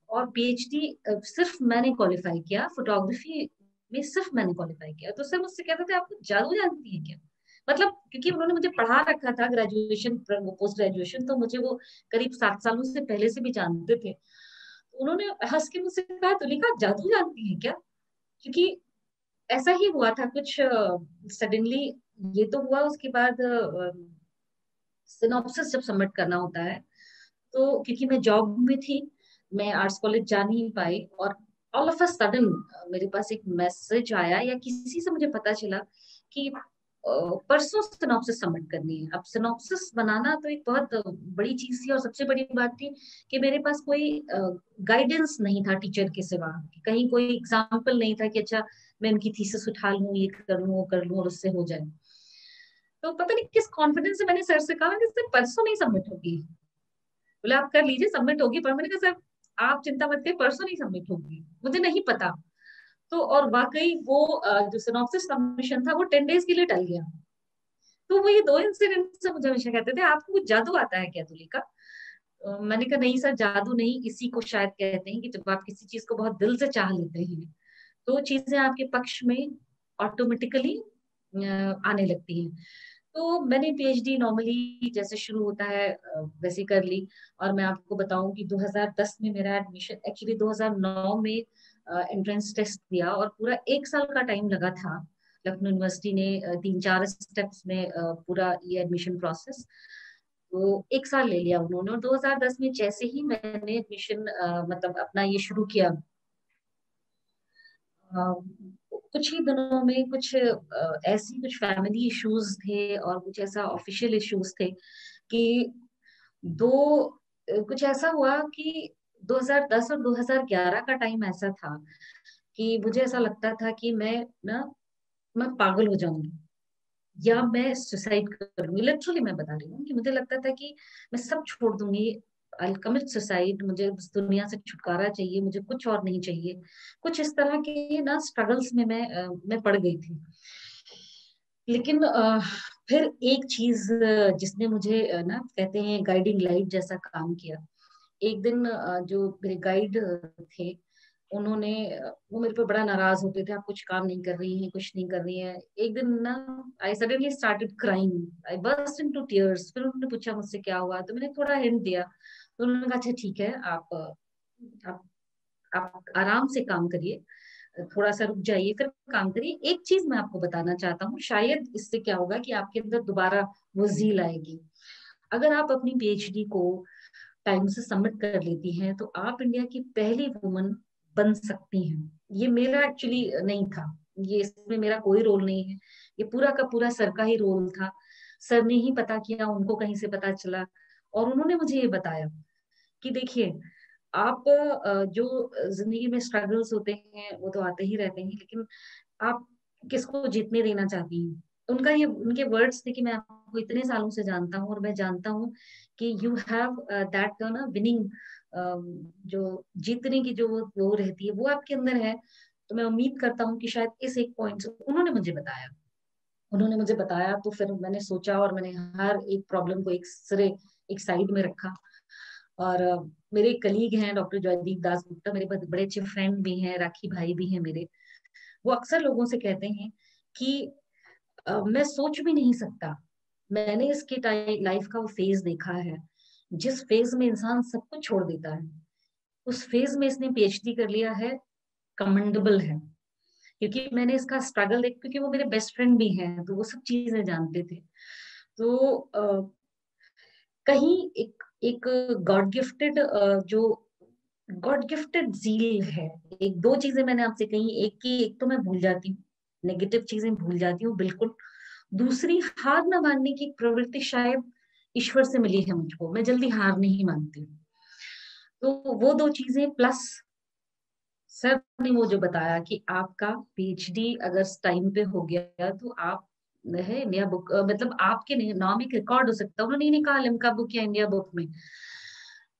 और पीएचडी सिर्फ मैंने क्वालिफाई किया, फोटोग्राफी में सिर्फ मैंने क्वालिफाई किया। तो सर मुझसे कहते थे आपको जादू जानती है क्या? मतलब क्योंकि उन्होंने मुझे पढ़ा रखा था ग्रेजुएशन पोस्ट ग्रेजुएशन, तो मुझे वो करीब 7 सालों से पहले से भी जानते थे। तो उन्होंने हंस के मुझसे कहा तुलिका आप जादू जानती है क्या? क्योंकि ऐसा ही हुआ था कुछ सडनली। ये तो हुआ, उसके बाद सिनॉप्सिस जब सबमिट करना होता है, तो क्योंकि मैं जॉब में थी, मैं आर्ट्स कॉलेज जा नहीं पाई, और ऑल ऑफ अ सडन मेरे पास एक मैसेज आया या किसी से मुझे पता चला कि परसों सिनॉप्सिस सबमिट करनी है। अब सिनॉप्सिस बनाना तो एक बहुत बड़ी चीज थी, और सबसे बड़ी बात थी कि मेरे पास कोई गाइडेंस नहीं था टीचर के सिवा, कहीं कोई एग्जाम्पल नहीं था कि अच्छा मैं उनकी थीसिस उठा लूं, ये कर लूं, वो कर लूं और उससे हो जाए। तो पता नहीं किस कॉन्फिडेंस से मैंने सर से कहा कि सर परसों नहीं सबमिट होगी। बोले आप कर लीजिए सबमिट होगी, पर मैंने कहा सर आप चिंता मत करिए परसों नहीं सबमिट होगी, मुझे नहीं पता। तो और वाकई वो जो सिनॉप्सिस सबमिशन था वो 10 डेज के लिए टल गया। तो वो ये दो इंसिडेंट से मुझे हमेशा कहते थे आपको कुछ जादू आता है क्या तुलिका? मैंने कहा नहीं सर जादू नहीं, इसी को शायद कहते हैं कि जब आप किसी चीज को बहुत दिल से चाह लेते हैं तो चीजें आपके पक्ष में ऑटोमेटिकली आने लगती हैं। तो मैंने पीएचडी नॉर्मली जैसे शुरू होता है वैसे कर ली। और मैं आपको बताऊं कि 2010 में मेरा एडमिशन, एक्चुअली 2009 में एंट्रेंस टेस्ट दिया, और पूरा 1 साल का टाइम लगा था। लखनऊ यूनिवर्सिटी ने 3-4 स्टेप्स में पूरा ये एडमिशन प्रोसेस। तो 1 साल ले लिया उन्होंने, और 2010 में जैसे ही मैंने एडमिशन मतलब अपना ये शुरू किया, कुछ ही दिनों में कुछ ऐसी कुछ फैमिली इश्यूज थे और कुछ ऐसा ऑफिशियल इश्यूज थे कि दो कुछ ऐसा हुआ कि 2010 और 2011 का टाइम ऐसा था कि मुझे ऐसा लगता था कि मैं पागल हो जाऊंगी या मैं सुसाइड करूंगी। लिटरली मैं बता रही हूँ कि मुझे लगता था कि मैं सब छोड़ दूंगी, आई कमिट सुसाइड, मुझे इस दुनिया से छुटकारा चाहिए, मुझे कुछ और नहीं चाहिए। कुछ इस तरह के ना स्ट्रगल्स में मैं पड़ गई थी। लेकिन फिर एक चीज जिसने मुझे ना कहते हैं गाइडिंग लाइट जैसा काम किया। एक दिन जो मेरे गाइड थे, उन्होंने वो मेरे पे बड़ा नाराज होते थे, आप कुछ काम नहीं कर रही हैं, कुछ नहीं कर रही हैं। एक दिन ना I suddenly started crying, I burst into tears. फिर उन्होंने पूछा मुझसे क्या हुआ, तो मैंने थोड़ा हिंट दिया। तो उन्होंने कहा अच्छा ठीक है, आप आप आराम से काम करिए, थोड़ा सा रुक जाइए फिर काम करिए। एक चीज मैं आपको बताना चाहता हूँ, शायद इससे क्या होगा कि आपके अंदर दोबारा वो ज़ील आएगी। अगर आप अपनी पीएचडी को टाइम से सबमिट कर लेती हैं तो आप इंडिया की पहली वुमन बन सकती हैं। ये मेरा एक्चुअली नहीं था, ये इसमें मेरा कोई रोल नहीं है, ये पूरा का पूरा सर का ही रोल था। सर ने ही पता किया, उनको कहीं से पता चला और उन्होंने मुझे ये बताया कि देखिए आप जो जिंदगी में स्ट्रगल्स होते हैं वो तो आते ही रहते हैं, लेकिन आप किसको जीतने देना चाहती हैं। उनका ये उनके वर्ड्स थे कि मैं आपको इतने सालों से जानता हूँ और मैं जानता हूँ कि यू हैव दैट ना विनिंग, जो जीतने की जो वो रहती है वो आपके अंदर है। तो मैं उम्मीद करता हूँ कि शायद इस एक पॉइंट से उन्होंने मुझे बताया तो फिर मैंने सोचा और मैंने हर एक प्रॉब्लम को एक साइड में रखा। और मेरे कलीग हैं डॉक्टर जयदीप दास गुप्ता, मेरे बड़े अच्छे फ्रेंड भी हैं, राखी भाई भी हैं मेरे। वो अक्सर लोगों से कहते हैं कि मैं सोच भी नहीं सकता, मैंने इसके लाइफ का वो फेज देखा है जिस फेज में इंसान सब कुछ छोड़ देता है। उस फेज में इसने पीएचडी कर लिया है, कमेंडेबल है। क्योंकि मैंने इसका स्ट्रगल देख, क्योंकि वो मेरे बेस्ट फ्रेंड भी हैं तो वो सब चीजें जानते थे। तो कहीं एक एक गॉड गिफ्टेड जो गॉड गिफ्टेड जील है। एक दो चीजें मैंने आपसे कही, एक तो मैं भूल जाती हूँ, नेगेटिव चीजें भूल जाती हूँ बिल्कुल। दूसरी, हार ना मानने की प्रवृत्ति शायद ईश्वर से मिली है मुझको, मैं जल्दी हार नहीं मानती हूँ। तो वो दो चीजें प्लस सर ने वो जो बताया कि आपका पीएचडी अगर टाइम पे हो गया तो आप है इंडिया बुक, मतलब आपके नाम एक रिकॉर्ड हो सकता है। उन्होंने नहीं कहा लिम्का बुक या इंडिया बुक में।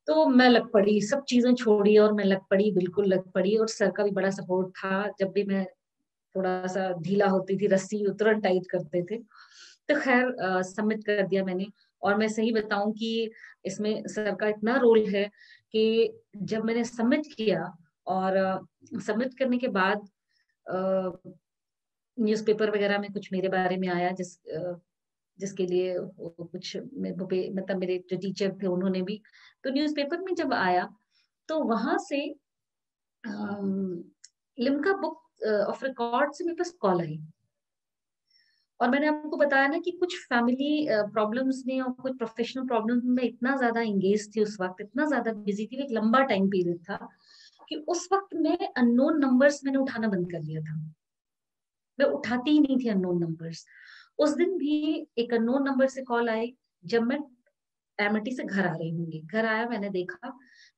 तो मैं लग पड़ी, सब चीजें छोड़ी और मैं लग पड़ी, बिल्कुल लग पड़ी। और सर का भी बड़ा सपोर्ट था, जब भी मैं थोड़ा सा ढीला होती थी रस्सी तुरंत टाइट करते थे। तो खैर सबमिट कर दिया मैंने। और मैं सही बताऊं कि इसमें सर का इतना रोल है कि जब मैंने सबमिट किया और सबमिट करने के बाद न्यूज़पेपर वगैरह में कुछ मेरे बारे में आया, जिसके लिए कुछ मतलब मेरे जो टीचर थे उन्होंने भी। तो न्यूज़पेपर में जब आया तो वहां से लिम्का बुक ऑफ रिकॉर्ड से मेरे पास कॉल आई। और मैंने आपको बताया ना कि कुछ फैमिली प्रॉब्लम्स ने और कुछ प्रोफेशनल प्रॉब्लम्स में इतना ज्यादा एंगेज थी उस वक्त, इतना ज्यादा बिजी थी, एक लंबा टाइम पीरियड था कि उस वक्त मैं अननोन नंबर्स मैंने उठाना बंद कर दिया था। मैं उठाती ही नहीं थी अननोन नंबर्स। उस दिन भी एक अननोन नंबर से कॉल आई जब मैं एमिटी से घर आ रही होंगी। घर आया, मैंने देखा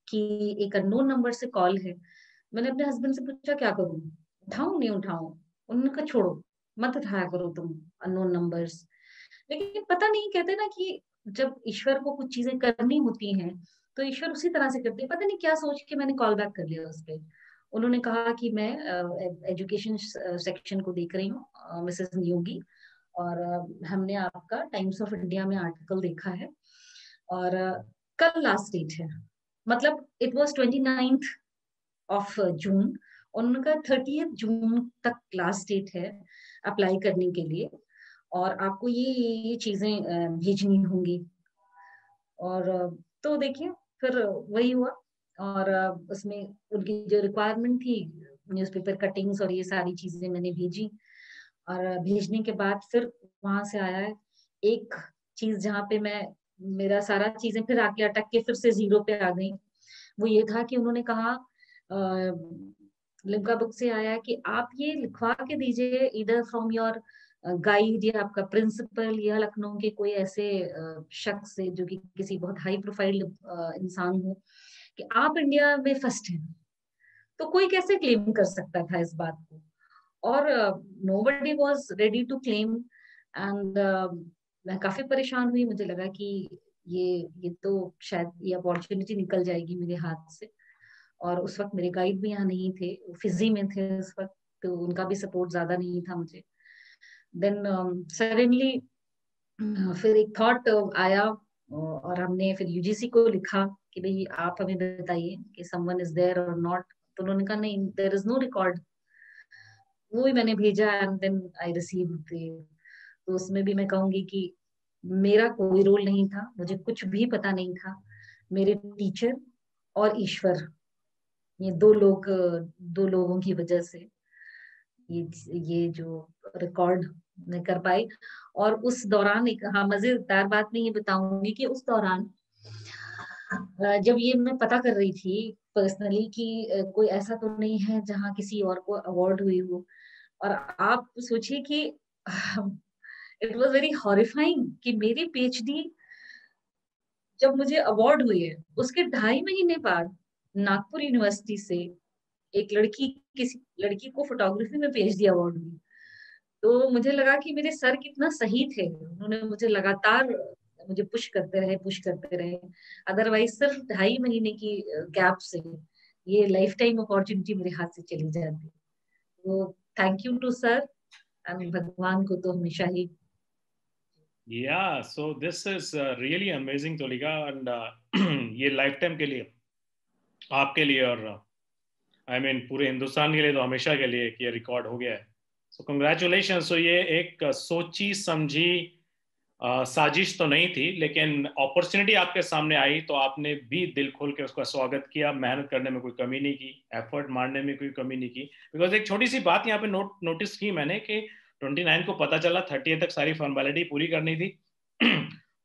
कि एक अननोन नंबर से कॉल है। मैंने अपने हस्बैंड से पूछा क्या करूं, उठाऊं नहीं उठाऊं। उन्होंने कहा छोड़ो, मत उठाया करो तुम अननोन नंबर्स। लेकिन पता नहीं, कहते ना कि जब ईश्वर को कुछ चीजें करनी होती हैं तो ईश्वर उसी तरह से करते हैं। पता नहीं क्या सोच के मैंने कॉल बैक कर लिया उस पे। उन्होंने कहा कि मैं एजुकेशन सेक्शन को देख रही हूँ मिसेस नियोगी, और हमने आपका टाइम्स ऑफ इंडिया में आर्टिकल देखा है और कल लास्ट डेट है। मतलब it was 29th of June, उनका 30th जून तक लास्ट डेट है अप्लाई करने के लिए, और आपको ये चीजें भेजनी होंगी। और तो देखिए फिर वही हुआ। और उसमें उनकी जो रिक्वायरमेंट थी, न्यूज़पेपर कटिंग्स और ये सारी चीजें मैंने भेजी। और भेजने के बाद फिर वहां से आया है एक चीज जहाँ पे मैं मेरा सारा चीजें फिर आके अटक के फिर से जीरो पे आ गई। वो ये था कि उन्होंने कहा, लिम्का बुक से आया कि आप ये लिखवा के दीजिए इधर फ्रॉम योर गाइड या आपका प्रिंसिपल या लखनऊ के कोई ऐसे शख्स से जो कि किसी बहुत हाई प्रोफाइल इंसान हो, कि आप इंडिया में फर्स्ट हैं। तो कोई कैसे क्लेम कर सकता था इस बात को, और nobody was ready to claim. And मैं काफी परेशान हुई, मुझे लगा कि ये ये तो शायद ये अपॉर्चुनिटी निकल जाएगी मेरे हाथ से। और उस वक्त मेरे गाइड भी यहाँ नहीं थे, वो फिजी में थे उस वक्त, तो उनका भी सपोर्ट ज्यादा नहीं था मुझे। देन सडनली फिर एक थॉट आया, और हमने फिर यूजीसी को लिखा कि भाई आप हमें बताइए कि समवन इज देयर और नॉट। तो उन्होंने कहा नहीं, देयर इज नो रिकॉर्ड। वो भी मैंने भेजा एंड देन आई रिसीव। तो उसमें भी मैं कहूंगी कि मेरा कोई रोल नहीं था, मुझे कुछ भी पता नहीं था। मेरे टीचर और ईश्वर, ये दो लोगों की वजह से ये जो रिकॉर्ड मैं कर पाई। और उस दौरान एक हाँ मजेदार बात मैं ये बताऊंगी कि उस दौरान जब ये मैं पता कर रही थी पर्सनली कि कोई ऐसा तो नहीं है जहाँ किसी और को अवार्ड हुई हो। और आप सोचिए कि इट वाज वेरी हॉरिफाइंग कि मेरी पीएचडी जब मुझे अवार्ड हुई है, उसके 2.5 महीने बाद नागपुर यूनिवर्सिटी से एक लड़की, किसी लड़की को फोटोग्राफी में पीएचडी अवार्ड हुई। तो मुझे लगा कि मेरे सर कितना सही थे, उन्होंने मुझे लगातार मुझे पुश करते रहे। अदरवाइज सिर्फ 2.5 महीने की गैप से ये लाइफ टाइम अपॉर्चुनिटी मेरे हाथ से चली जाती। तो thank you too sir, and भगवान को तो हमेशा ही। Yeah, so this is really amazing, Tolika, and ये लाइफ टाइम के लिए, आपके लिए, और आई मीन पूरे हिंदुस्तान के लिए तो हमेशा के लिए कि ये रिकॉर्ड हो गया है। So congratulation. सो ये एक सोची समझी साजिश तो नहीं थी, लेकिन अपॉर्चुनिटी आपके सामने आई तो आपने भी दिल खोल के उसका स्वागत किया, मेहनत करने में कोई कमी नहीं की, एफर्ट मारने में कोई कमी नहीं की। बिकॉज एक छोटी सी बात यहाँ पे नोटिस की मैंने कि 29 को पता चला, 30 तक सारी फॉर्मेलिटी पूरी करनी थी।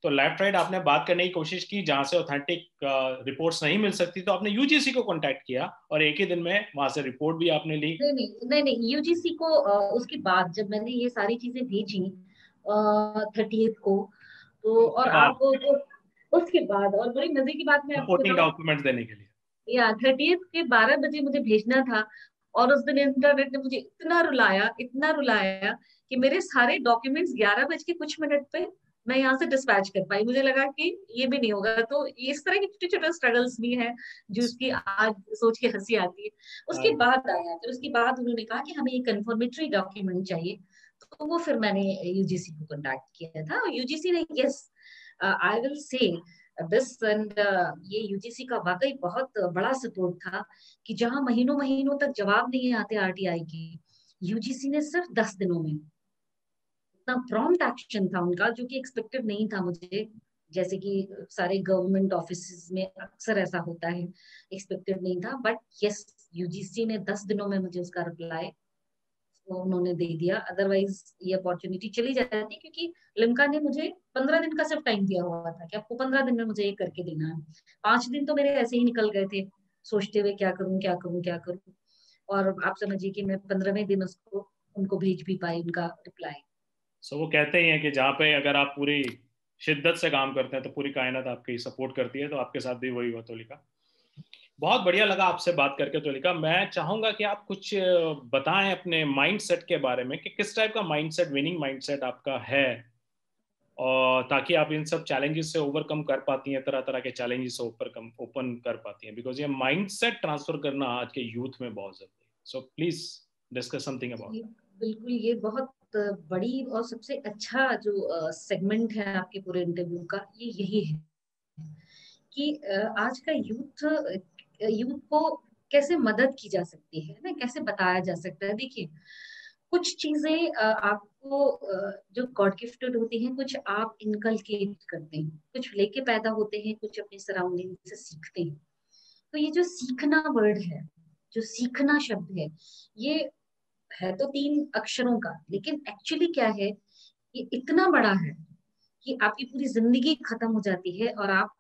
तो लेफ्ट राइट आपने बात करने की कोशिश की, जहां से ऑथेंटिक रिपोर्ट्स नहीं मिल सकती तो आपने यूजीसी को कांटेक्ट किया और एक ही दिन में वहां से रिपोर्ट भी आपने ली। नहीं, यूजीसी को उसके बाद जब मैंने ये सारी चीजें भेजी 30th को, तो और उसके बाद आप उसके बाद, और बड़ी मजे की बात मैं आपको सपोर्टिंग बताऊं, डॉक्यूमेंट्स देने के लिए। या 30th के 12 बजे मुझे भेजना था। और उस दिन इंटरनेट ने मुझे इतना रुलाया कि मेरे सारे डॉक्यूमेंट्स 11 बज के कुछ मिनट पे मैं यहाँ से डिस्पैच कर पाई। मुझे लगा कि ये भी नहीं होगा। तो इस तरह के छोटे छोटे स्ट्रगल्स भी हैं जो उसकी आज सोच के हंसी आती है। उसके हाँ। बाद आया, फिर उसके बाद उन्होंने कहा कि हमें एक कंफर्मेटरी डॉक्यूमेंट चाहिए। तो वो फिर मैंने यूजीसी को कांटेक्ट किया था, और यूजीसी ने yes, I will say this and ये यूजीसी का वाकई बहुत बड़ा सपोर्ट था कि जहां महीनों महीनों तक जवाब नहीं आते आरटीआई के, यूजीसी ने सिर्फ 10 दिनों में, इतना प्रॉम्प्ट एक्शन था उनका जो कि एक्सपेक्टेड नहीं था मुझे। जैसे कि सारे गवर्नमेंट ऑफिस में अक्सर ऐसा होता है, एक्सपेक्टेड नहीं था। बट यस, यूजीसी ने 10 दिनों में मुझे उसका रिप्लाई वो उन्होंने दे दिया। अदरवाइज ये अपॉर्चुनिटी चली जाती, क्योंकि लिम्का ने मुझे 15 दिन का सिर्फ टाइम दिया हुआ था कि आपको 15 दिन में मुझे ये करके देना है। 5 दिन तो मेरे ऐसे ही निकल गए थे सोचते हुए क्या करूं क्या करूं क्या करूं। और आप समझिए कि मैं 15वें दिन उसको उनको भेज भी पाई उनका रिप्लाई। सो वो कहते ही हैं कि जहाँ पे अगर आप पूरी शिद्दत से काम करते हैं तो पूरी कायनात आपकी सपोर्ट करती है, तो आपके साथ भी वही हुआ तोलिका। बहुत बढ़िया लगा आपसे बात करके तोलिका। मैं चाहूंगा कि आप कुछ बताएं अपने माइंडसेट के बारे में कि किस टाइप का माइंडसेट, विनिंग माइंडसेट आपका है, और ताकि आप इन सब चैलेंजेस से ओवरकम कर पाती हैं, तरह तरह के चैलेंजेस से ओपन कर पाती हैं, बिकॉज ये माइंडसेट ट्रांसफर करना आज के यूथ में बहुत जरूरी है। So please discuss something about ये बिल्कुल, ये बहुत बड़ी और सबसे अच्छा जो सेगमेंट है आपके पूरे इंटरव्यू का, ये यही है कि आज का यूथ को कैसे मदद की जा सकती है ना, कैसे बताया जा सकता है। देखिए, कुछ चीजें आपको जो गॉड गिफ्टेड होती हैं, कुछ आप इनकलकेट करते हैं, कुछ लेके पैदा होते हैं, कुछ अपने सराउंडिंग से सीखते हैं। तो ये जो सीखना वर्ड है, जो सीखना शब्द है, ये है तो 3 अक्षरों का, लेकिन एक्चुअली क्या है, ये इतना बड़ा है कि आपकी पूरी जिंदगी खत्म हो जाती है और आप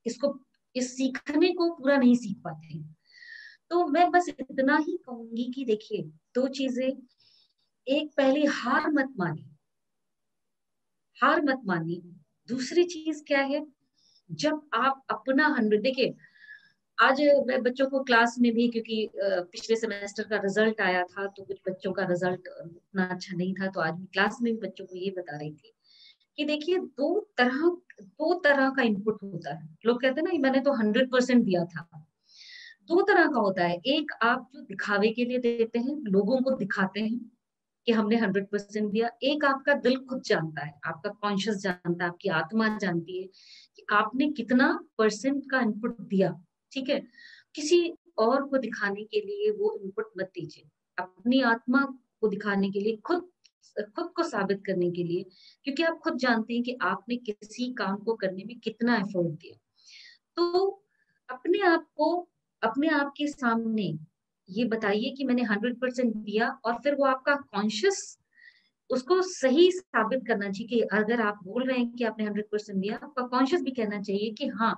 इसको, इस सीखने को पूरा नहीं सीख पाते हैं। तो मैं बस इतना ही कहूंगी कि देखिए, दो चीजें, एक, पहली हार मत मानिए, हार मत मानिए। दूसरी चीज क्या है, जब आप अपना 100, देखिए आज मैं बच्चों को क्लास में भी, क्योंकि पिछले सेमेस्टर का रिजल्ट आया था तो कुछ बच्चों का रिजल्ट उतना अच्छा नहीं था, तो आज मैं क्लास में भी बच्चों को ये बता रही थी कि देखिए, दो तरह का इनपुट होता है। लोग कहते हैं ना, मैंने तो 100% दिया था। दो तरह का होता है, एक आप जो दिखावे के लिए देते हैं, लोगों को दिखाते हैं कि हमने 100% दिया। एक आपका दिल खुद जानता है, आपका कॉन्शियस जानता है, आपकी आत्मा जानती है कि आपने कितना परसेंट का इनपुट दिया। ठीक है, किसी और को दिखाने के लिए वो इनपुट मत दीजिए, अपनी आत्मा को दिखाने के लिए, खुद खुद को साबित करने के लिए, क्योंकि आप खुद जानते हैं कि आपने किसी काम को करने में कितना एफर्ट दिया। तो अपने आप को, अपने आप के सामने ये बताइए कि मैंने 100% दिया, और फिर वो आपका कॉन्शियस उसको सही साबित करना चाहिए कि अगर आप बोल रहे हैं कि आपने 100% दिया, आपका कॉन्शियस भी कहना चाहिए कि हाँ,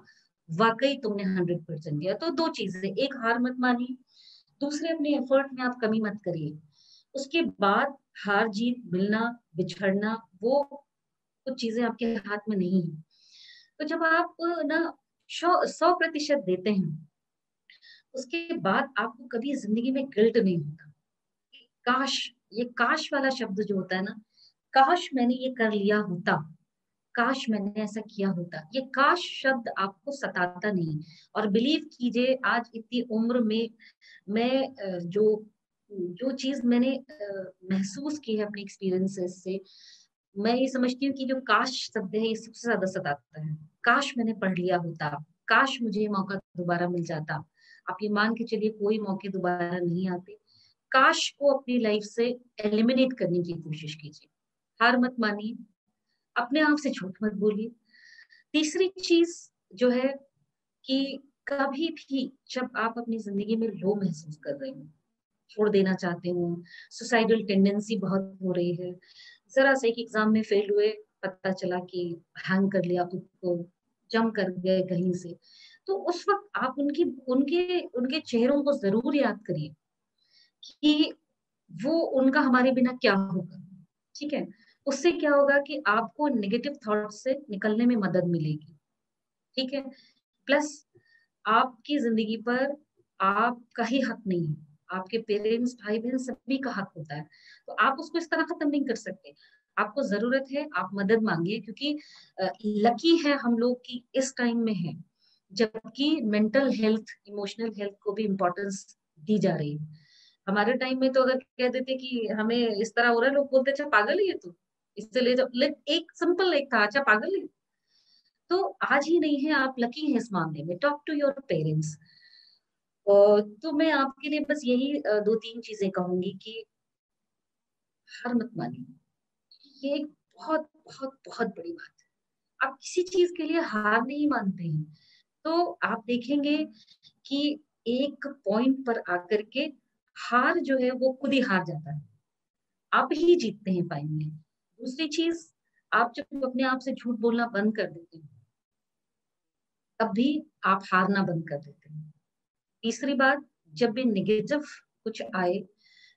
वाकई तुमने 100% दिया। तो दो चीजें, एक, हार मत मानिए, दूसरे, अपने एफर्ट में आप कमी मत करिए। उसके बाद हार जीत, मिलना बिछड़ना, वो कुछ चीजें आपके हाथ में नहीं है। तो जब आप ना 100% देते हैं, उसके बाद आपको कभी जिंदगी में गिल्ट नहीं होता। काश, ये काश वाला शब्द जो होता है ना, काश मैंने ये कर लिया होता, काश मैंने ऐसा किया होता, ये काश शब्द आपको सताता नहीं। और बिलीव कीजिए, आज इतनी उम्र में मैं जो जो चीज मैंने महसूस की है अपने एक्सपीरियंसेस से, मैं ये समझती हूँ कि जो काश शब्द है, ये सबसे ज्यादा सताता है। काश मैंने पढ़ लिया होता, काश मुझे ये मौका दोबारा मिल जाता। आप ये मान के चलिए, कोई मौके दोबारा नहीं आते। काश को अपनी लाइफ से एलिमिनेट करने की कोशिश कीजिए। हार मत मानिए, अपने आप से झूठ मत बोलिए। तीसरी चीज जो है कि कभी भी जब आप अपनी जिंदगी में लो महसूस कर रहे हो, छोड़ देना चाहते हो, सुसाइडल टेंडेंसी बहुत हो रही है, जरा से एक एग्जाम में फेल हुए, पता चला कि हैंग कर लिया खुद को, जम कर गए कहीं से, तो उस वक्त आप उनकी उनके उनके चेहरों को जरूर याद करिए कि वो, उनका हमारे बिना क्या होगा। ठीक है, उससे क्या होगा कि आपको नेगेटिव थॉट से निकलने में मदद मिलेगी। ठीक है, प्लस आपकी जिंदगी पर आपका ही हक नहीं है, आपके पेरेंट्स, भाई बहन सभी का हक होता है। तो आप उसको इस तरह खत्म नहीं कर सकते। आपको जरूरत है, आप मदद मांगिए, क्योंकि लकी है हम लोग की इस टाइम में है जबकि मेंटल हेल्थ, इमोशनल हेल्थ को भी इम्पोर्टेंस दी जा रही है। हमारे टाइम में तो अगर कह देते कि हमें इस तरह हो रहा है, लोग बोलते अच्छा पागल है ये तो, इससे ले जाओ। एक सिंपल एक था, अच्छा पागल है। तो आज ही नहीं है, आप लकी हैं इस मामले में। Talk to your parents. तो मैं आपके लिए बस यही दो तीन चीजें कहूंगी कि हार मत मानिए। ये एक बहुत बहुत बहुत बड़ी बात है। आप किसी चीज के लिए हार नहीं मानते हैं तो आप देखेंगे कि एक पॉइंट पर आकर के हार जो है वो खुद ही हार जाता है, आप ही जीतते हैं फाइनली। दूसरी चीज, आप जब अपने आप से झूठ बोलना बंद कर देते हैं, तब भी आप हारना बंद कर देते हैं। तीसरी बात, जब भी निगेटिव कुछ आए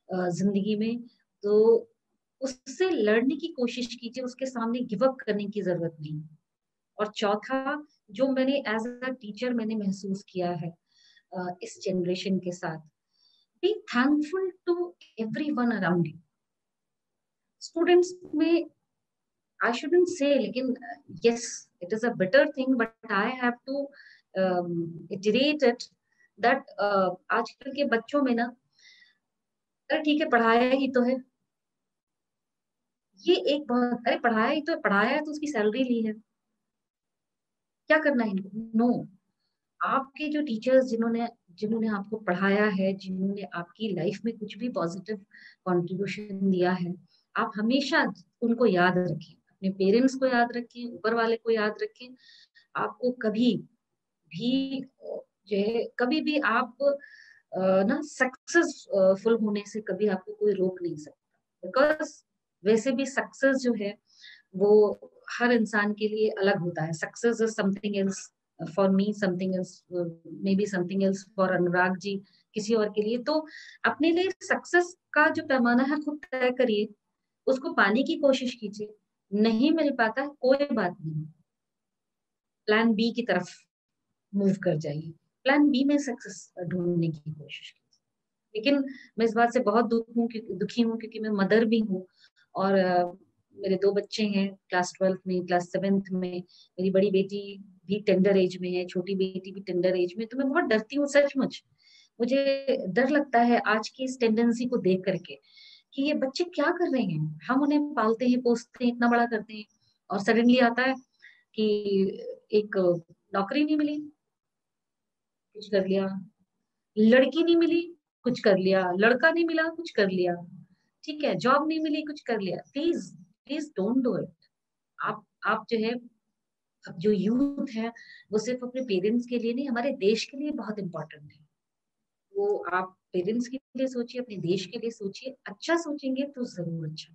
जिंदगी में, तो उससे लड़ने की कोशिश कीजिए, उसके सामने गिव अप करने की जरूरत नहीं। और चौथा, जो मैंने एज अ टीचर मैंने महसूस किया है इस जनरेशन के साथ, be thankful to everyone around you. Students में, I shouldn't say, लेकिन yes, it is a bitter thing, but I have to iterate it that आजकल के बच्चों में ना, अरे ठीक है पढ़ाया ही तो है, ये एक बहुत, अरे पढ़ाया ही तो है, पढ़ाया है तो उसकी सैलरी ली है, क्या करना है इनको। नो, आपके जो टीचर्स, जिन्होंने जिन्होंने आपको पढ़ाया है, जिन्होंने आपकी लाइफ में कुछ भी पॉजिटिव कंट्रीब्यूशन दिया है, आप हमेशा उनको याद रखें, अपने पेरेंट्स को याद रखें, ऊपर वाले को याद रखें। आपको कभी भी जो है, कभी भी आप ना सक्सेसफुल होने से कभी आपको कोई रोक नहीं सकता, बिकॉज वैसे भी सक्सेस जो है वो हर इंसान के लिए अलग होता है। Success is something else for me, something else may be something else for Anurag ji, किसी और के लिए। तो अपने लिए सक्सेस का जो पैमाना है खुद तय करिए, उसको पाने की कोशिश कीजिए। नहीं मिल पाता कोई बात नहीं, प्लान बी की तरफ मूव कर जाइए, प्लान बी में सक्सेस ढूंढने की कोशिश कीजिए। लेकिन मैं इस बात से बहुत दुखी हूँ क्योंकि मैं मदर भी हूँ, और मेरे 2 बच्चे हैं, क्लास 12th में, क्लास 7th में। मेरी बड़ी बेटी भी टेंडर एज में है, छोटी बेटी भी टेंडर एज में। तो मैं बहुत डरती हूँ सचमुच। मुझे डर लगता है आज की इस टेंडेंसी को देख करके कि ये बच्चे क्या कर रहे हैं। हम उन्हें पालते हैं, पोसते हैं, इतना बड़ा करते हैं, और सडनली आता है कि एक नौकरी नहीं मिली, कुछ कर लिया, लड़की नहीं मिली, कुछ कर लिया, लड़का नहीं मिला, कुछ कर लिया, ठीक है, जॉब नहीं मिली, कुछ कर लिया। Please please don't do it. आप जो है, अब जो यूथ है वो सिर्फ अपने पेरेंट्स के लिए नहीं, हमारे देश के लिए बहुत इंपॉर्टेंट है। वो आप पेरेंट्स के लिए सोचिए, अपने देश के लिए सोचिए। अच्छा सोचेंगे तो जरूर अच्छा।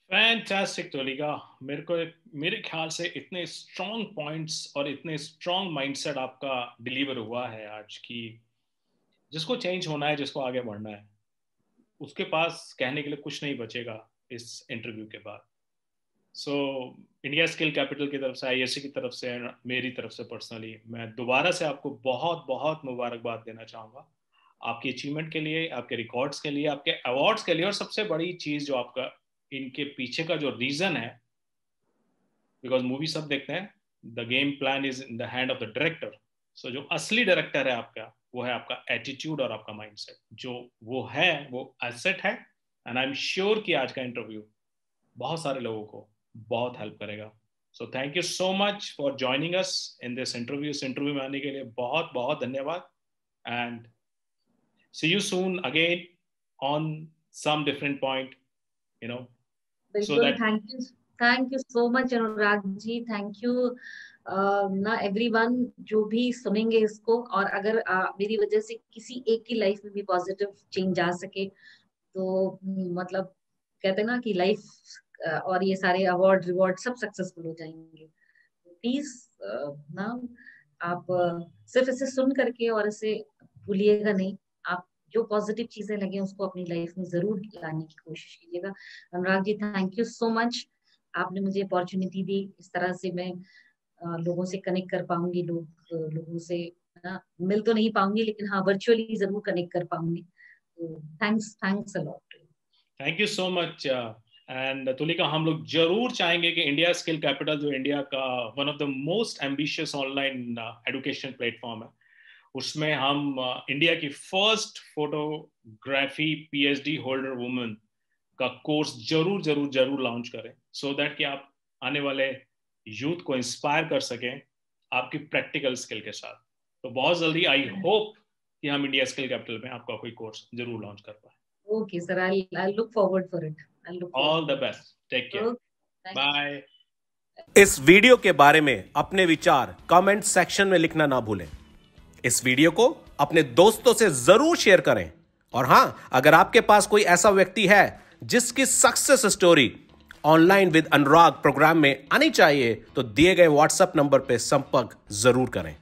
फैंटास्टिक तुलिका। मेरे ख्याल से इतने स्ट्रॉन्ग पॉइंट्स और इतने स्ट्रॉन्ग माइंडसेट आपका डिलीवर हुआ है आज की, जिसको चेंज होना है, जिसको आगे बढ़ना है, उसके पास कहने के लिए कुछ नहीं बचेगा इस इंटरव्यू के बाद। सो इंडिया स्किल कैपिटल की तरफ से, ISC की तरफ से, मेरी तरफ से पर्सनली मैं दोबारा से आपको बहुत बहुत मुबारकबाद देना चाहूँगा आपकी अचीवमेंट के लिए, आपके रिकॉर्ड्स के लिए, आपके अवार्ड्स के लिए, और सबसे बड़ी चीज़ जो आपका इनके पीछे का जो रीज़न है, बिकॉज मूवी सब देखते हैं, the game plan is in the hand of the director. So जो असली डायरेक्टर है आपका, वो है आपका एटीट्यूड और आपका माइंडसेट। जो वो है वो एसेट है, एंड आई एम श्योर कि आज का इंटरव्यू बहुत सारे लोगों को बहुत हेल्प करेगा। So thank you so much for joining us in this interview. इस इंटरव्यू में आने के लिए बहुत बहुत धन्यवाद, and see you soon again on some different point, you know, so बिल्कुल। That thank you so much Anurag ji, thank you ना एवरीवन जो भी सुनेंगे इसको। और अगर मेरी वजह से किसी एक की लाइफ में भी पॉजिटिव चेंज आ सके तो मतलब कहते हैं ना कि लाइफ और ये सारे अवार्ड रिवॉर्ड सब सक्सेसफुल हो जाएंगे। प्लीज ना आप सिर्फ इसे सुन करके और इसे भूलिएगा नहीं। आप जो पॉजिटिव चीजें लगे उसको अपनी लाइफ में जरूर लाने की कोशिश कीजिएगा। अनुराग ji, thank you so much. आपने मुझे अपॉर्चुनिटी दी, इस तरह से मैं लोगों से कनेक्ट कर पाऊंगी। लोगों से ना मिल तो नहीं पाऊंगी, लेकिन हाँ वर्चुअली जरूर कनेक्ट कर पाऊंगी। तो thanks a lot. Thank you so much. And Tulika, हम लोग जरूर चाहेंगे कि इंडिया स्किल कैपिटल, जो इंडिया का one of the most ambitious online education platform है, उसमें हम इंडिया की first photography PhD holder women का कोर्स जरूर जरूर जरूर लॉन्च करें, सो दैट कि आप आने वाले यूथ को इंस्पायर कर सकें आपकी प्रैक्टिकल स्किल के साथ। तो बहुत जल्दी आई होप कि हम इंडिया स्किल कैपिटल में आपका कोई कोर्स जरूर लॉन्च कर पाए। Okay, sir. I'll look forward for it. I'll look all forward the for it. Best, take care, Okay. Thank you. Bye. इस वीडियो के बारे में अपने विचार कमेंट सेक्शन में लिखना ना भूलें। इस वीडियो को अपने दोस्तों से जरूर शेयर करें, और हां, अगर आपके पास कोई ऐसा व्यक्ति है जिसकी success story online with Anurag program में आनी चाहिए, तो दिए गए व्हाट्सएप नंबर पर संपर्क जरूर करें।